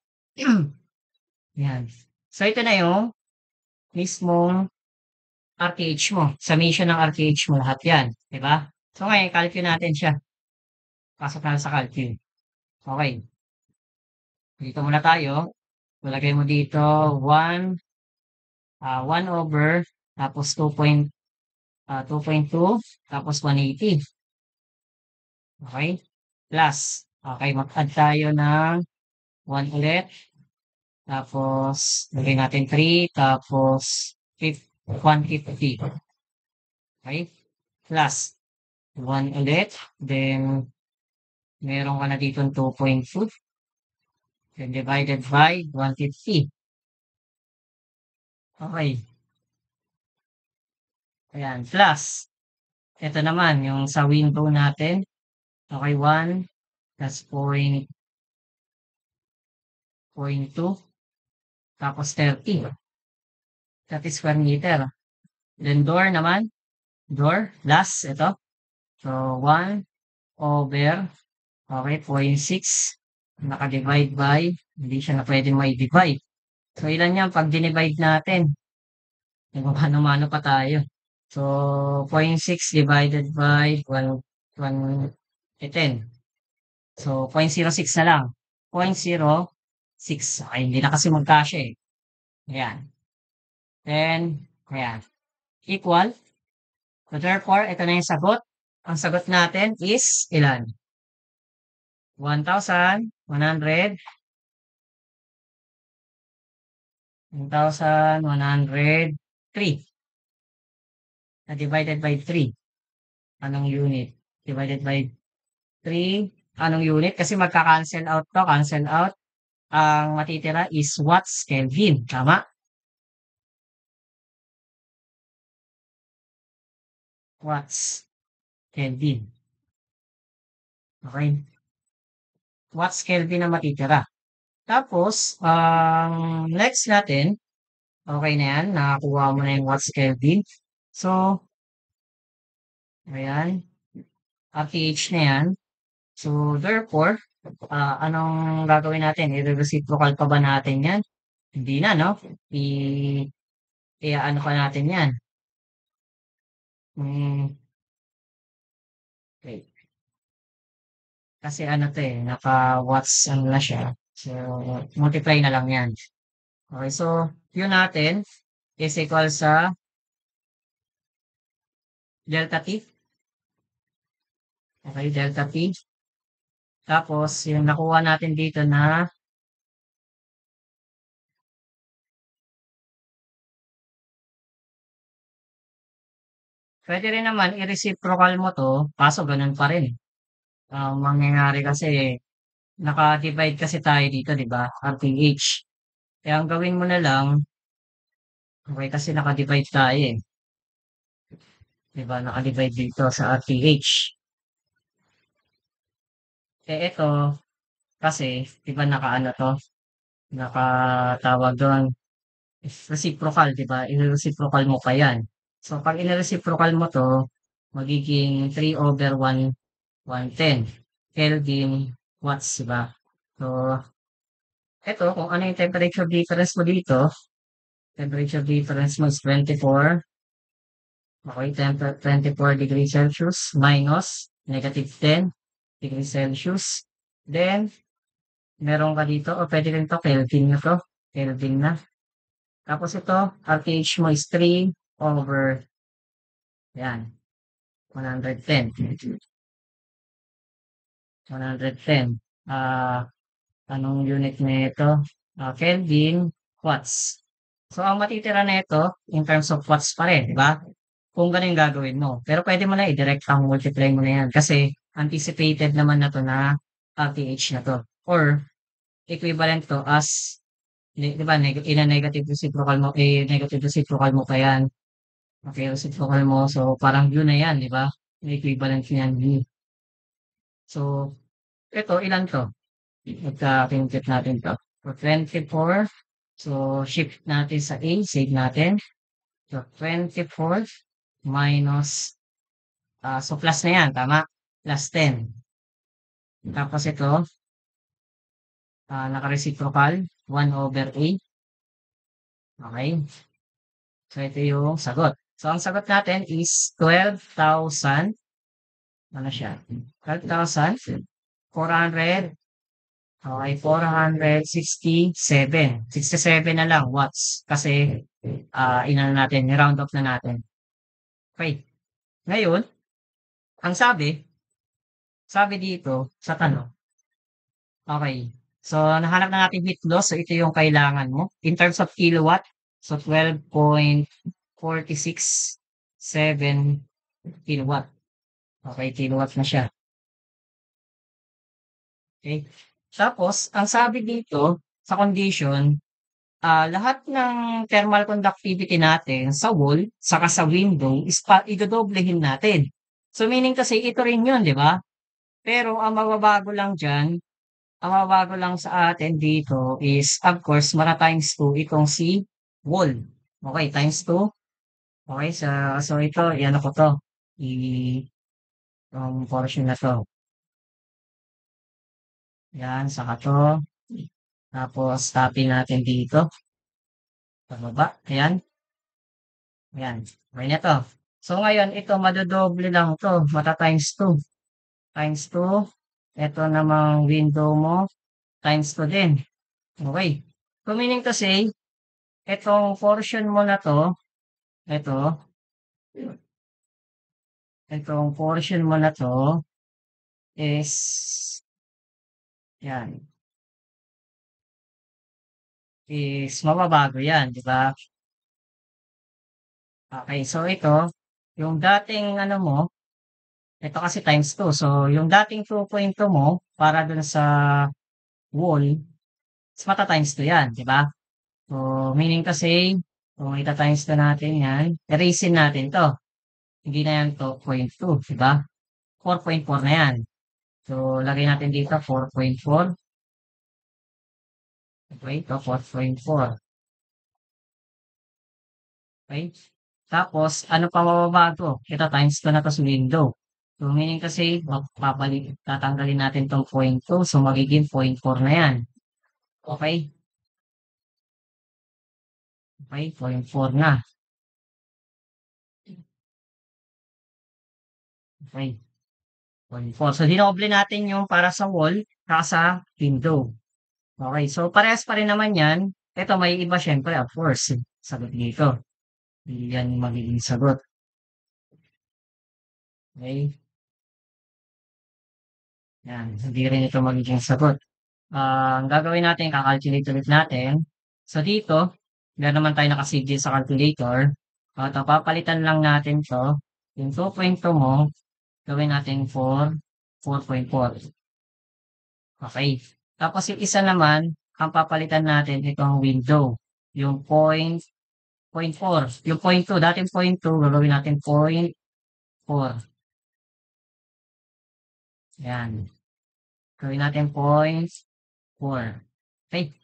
Yan. So, ito na yung mismong RTH mo. Summation ng RTH mo. Lahat yan. Diba? So, ngayon, calculate natin siya. Pasok na sa calculate. Okay. Dito muna tayo. Ilagay mo dito 1/, tapos 2.2, tapos 180. Okay? Plus. Okay, mag-add tayo ng 1 ulit. Tapos, lagay natin 3, tapos 150. Okay? Plus 1 ulit. Then, meron ka na dito 2.2. Then, divided by 150. Okay. Ayan, plus. Ito naman, yung sa window natin. Okay, 1 plus 0.2 tapos 30. 30 square meter. Then door naman. Door, plus, ito. So, 1/, okay, 0.6. Naka-divide by, hindi siya na pwede may divide. So, ilan yan pag dinivide natin? Mano-mano pa tayo. So, 0.6 divided by 10. So, 0.06 na lang. 0.06. Okay, hindi na kasi magkasya eh. Ayan. Then, ayan. Equal. So, therefore, ito na yung sagot. Ang sagot natin is ilan? 1,100. 1,103 na divided by 3. Anong unit? Divided by 3. Anong unit? Kasi magka-cancel out to. Cancel out. Ang matitira is watts Kelvin. Tama? Watts Kelvin. Okay? Watts Kelvin na matitira. Tapos, ang next natin, okay na yan. Nakakuha mo na yung watts Kelvin. So, ayan. RTH na yan. So, therefore, anong gagawin natin? I-reciprocal pa ba natin yan? Hindi na, no? Ano pa natin yan? Okay. Kasi ano to eh, naka-watts ano na siya. So, multiply na lang yan. Okay, so, yun natin is equal sa delta T. Okay, delta T. Tapos, yung nakuha natin dito na pwede rin naman i-reciprocal mo to, kaso ganun pa rin. Ang mangyayari kasi, naka-divide kasi tayo dito, di ba? RTH. Kaya ang gawin mo na lang, okay, kasi naka-divide tayo eh. Di ba? Naka-divide dito sa RTH. Eh, ito, Kasi 'di ba nakaano 'to, nakatawag dun, reciprocal 'di ba, ire-reciprocal mo pa 'yan. So 'pag ine-reciprocal mo 'to, magiging 3/110 Kelvin watts 'di ba? So eto kung ano yung temperature difference mo dito, temperature difference mo is 24, okey, 24 degrees Celsius minus -10 degrees Celsius. Then meron ka dito o puwede rin 'to Kelvin na 'to, Kelvin na. Tapos ito, RTH mo is 3 over yan, 110, 110. Anong unit nito? Kelvin, watts. So, ang matitira nito in terms of watts pa rin, 'di ba? Kung gano'n yung gagawin mo. Pero puwede mo na i-direktang multiply mo na 'yan kasi anticipated naman na 'to na RTH na 'to or equivalent to as 'di ba ine-negative reciprocal mo, negative reciprocal mo pa 'yan. Okay, reciprocal mo. So, parang yun na 'yan, 'di ba? Yung equivalent niyan, U. So, eto ilan 'to? Pagka-kinut natin 'to. So, 24. So, shift natin sa A, save natin. So, 24 minus, so plus na 'yan, tama? Plus 10. Tapos ito, naka-reciprocal, 1/8. Okey. So, ito yung sagot. So, ang sagot natin is 12,000 ano siya, 12,400, okey, 467. 67 na lang watts kasi, inano natin, ni-round off na natin. Okey. Ngayon, ang sabi dito sa tanong, okey. So, nahanap na natin heat loss. So, ito yung kailangan mo in terms of kilowatt. So, 12.467 kilowatt. Okey, kilowatt na siya. Okey. Tapos ang sabi dito sa condition, lahat ng thermal conductivity natin sa wall saka sa window is idodoblehin natin. So, meaning kasi ito rin yun, 'di ba? Pero ang mababago lang sa atin dito is of course times 2 itong si wall. Okey, times 2. Okey, so ito i-ano ko 'to, itong portion na 'to, 'yan saka 'to, tapos copy natin dito, pababa, ayan, ayan, okey na 'to. So ngayon ito madodoble lang 'to, times 2, times 2, eto namang window mo, times 2 din, okey. So meaning to say, etong portion mo na 'to, eto, etong portion mo na 'to is 'yan, is mababago 'yan, 'di ba? Okey, so ito, yung dating ano mo, ito kasi times 2, so yung dating 2.2 mo para dun sa wall is times 2 'yan, 'di ba? So, meaning to say, kung ita-times 2 natin 'yan, erasein natin 'to, hindi na 'yan 2.2, 'di ba? 4.4 na 'yan. So, lagay natin dito 4.4, okey, ito 4.4, okey. Tapos ano pa mababago, ito times 2 na 'to sa window. So, meaning kasi tatanggalin natin 'tong point 2, so magiging point 4 na 'yan, okey? Okey, point 4 na, okey, point 4. So, dinoble natin yung para sa wall tsaka sa window. Okey, so parehas pa rin naman 'yan. Eto may iba siyempre of course, sagot dito. Hindi 'yan magiging sagot, okey? 'Yan, hindi rin ito magiging sagot. Ang gagawin natin ka-calculate ulit natin. So dito, meron naman tayong naka-save sa calculator at ang papalitan lang natin 'to, yung 2.2 mo gawin nating 4.4. Okey. Tapos yung isa naman, ang papalitan natin itong window, yung point 4, yung point 2, dating point 2 gagawin natin point 4, 'yan. Gawin natin point 4. Okay.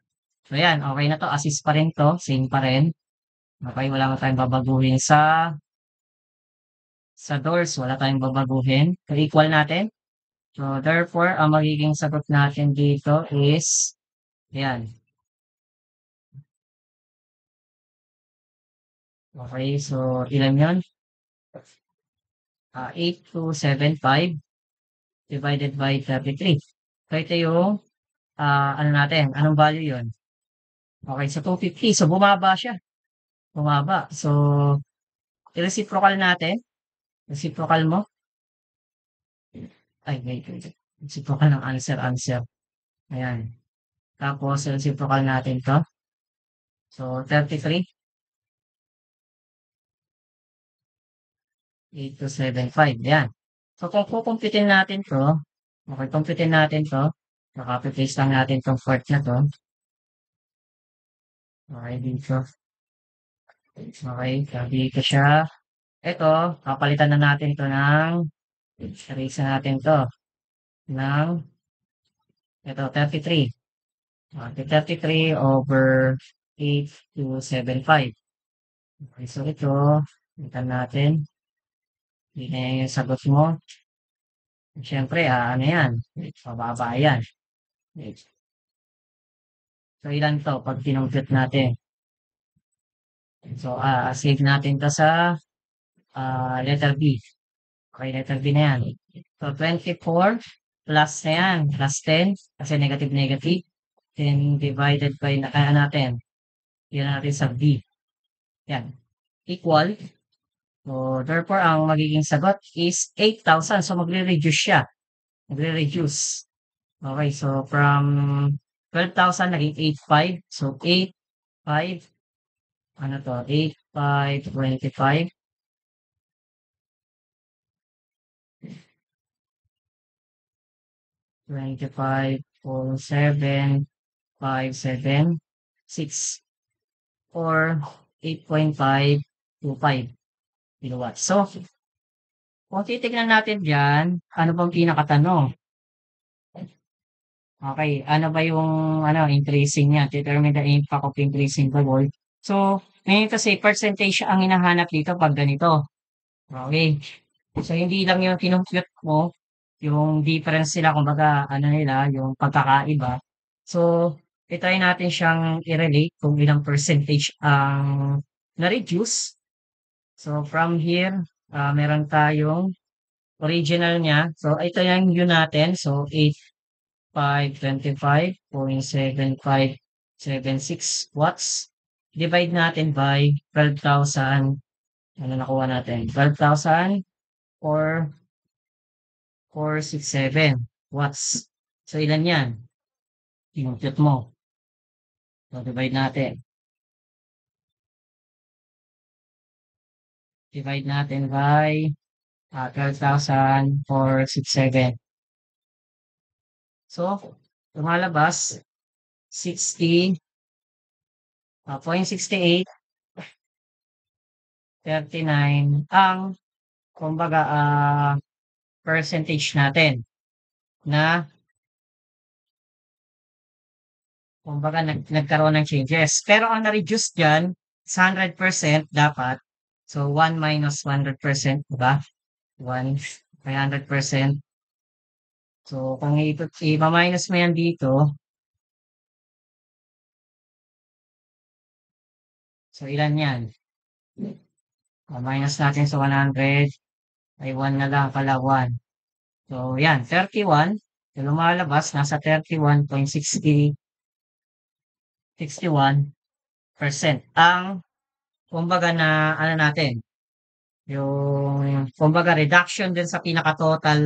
So yan, okay na 'to, assist pa rin 'to, same pa rin. Okay, wala na tayong babaguhin sa doors, wala tayong babaguhin. So, equal natin. So, therefore, ang magiging sagot natin dito is, ayan. Okay, so ilan yun? 8275 divided by 33. So, ito yung, ano natin, anong value yun? Okay, so 250. So, bumaba siya. Bumaba. So, i-reciprocal natin. Reciprocal mo. Ay, wait. Reciprocal ng answer. Ayan. Tapos, reciprocal natin to. So, 33. 8275. Ayan. So, kung kukumpitin natin to, okay, kumpitin natin to. So, copy-paste lang natin tong part na to. Okay, dito. Okay, dito siya. Ito, papalitan na natin to ng, erase na natin to, ng, ito, 33. Okay, 33 over 8275. Okay, so ito, ito natin. Hindi na yan yung sagot mo. Siyempre, ano yan? Mababa yan. So, ilan to pag kinumpute natin? So, save natin to sa letter B. Okay, letter B na yan. So, 24 plus na yan, plus 10, kasi negative. Then, divided by natin. Yan natin sa B. Yan. Equal. So, therefore, ang magiging sagot is 8,000. So, magre-reduce siya. Magre-reduce. Okay, so from 12,000 naging 8,500. So, 8,500. Ano to? 8,525. 25.757.6 or 8.525 kilowatts. So, kung titignan natin diyan, ano bang pinakatanong? Okay, ano ba yung increasing niya? Determine the impact of increasing the volt. So, ngayon kasi percentage ang hinahanap dito pag ganito. Okay. So, hindi lang yung kinumpute mo, yung difference nila, kumbaga, nila, yung pagkakaiba. So, i-try natin siyang i-relate kung ilang percentage ang na-reduce. So, from here, meron tayong original niya. So, ito yung U natin. So, 8,525.7576 watts. Divide natin by 12,000. Ano nakuha natin? 12,000 or 467 watts. So, ilan yan? Kinumpute mo. So, divide natin. Divide natin by 12,467. So, lumalabas 60.68 39 ang kumbaga percentage natin na kumbaga nagkaroon ng changes. Pero ang na-reduce diyan is 100% dapat. So 1 minus 100%, diba? 1 by 100%. So kung i-minus mo yan dito, so ilan yan? Minus natin sa 100 ay 1 na lang pala 1. So yan, 31. So lumalabas, nasa 31.61% ang kumbaga na natin, yung kumbaga reduction din sa pinaka-total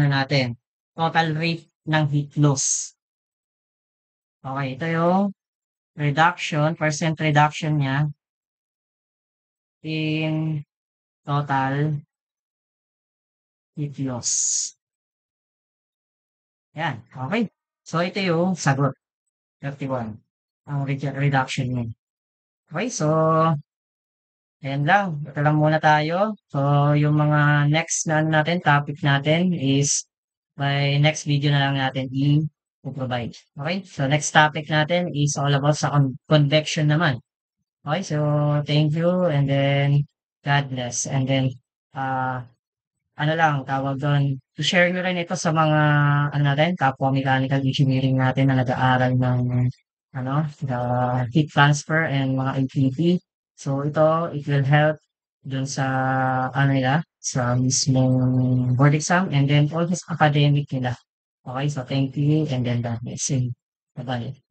natin, total rate ng heat loss. Okay, ito yung percent reduction niya in total heat loss. Yan, okay. So, ito yung sagot, 31, ang reduction niya. Okay, so, ayan lang. Ito lang muna tayo. So, yung mga next na natin, topic natin is by next video na lang natin po-provide. Okay, so next topic natin is all about sa convection naman. Okay, so thank you and then God bless. And then, ah, ano lang tawag dun, i-share niyo rin ito sa mga ano natin, kapwa mechanical engineering natin na nag-aaral ng ano, the heat transfer and mga APP. So ito, it will help dun sa ano nila, sa mismong board exam and then all this academic nila. Okay, so thank you and then God bless you. Bye-bye.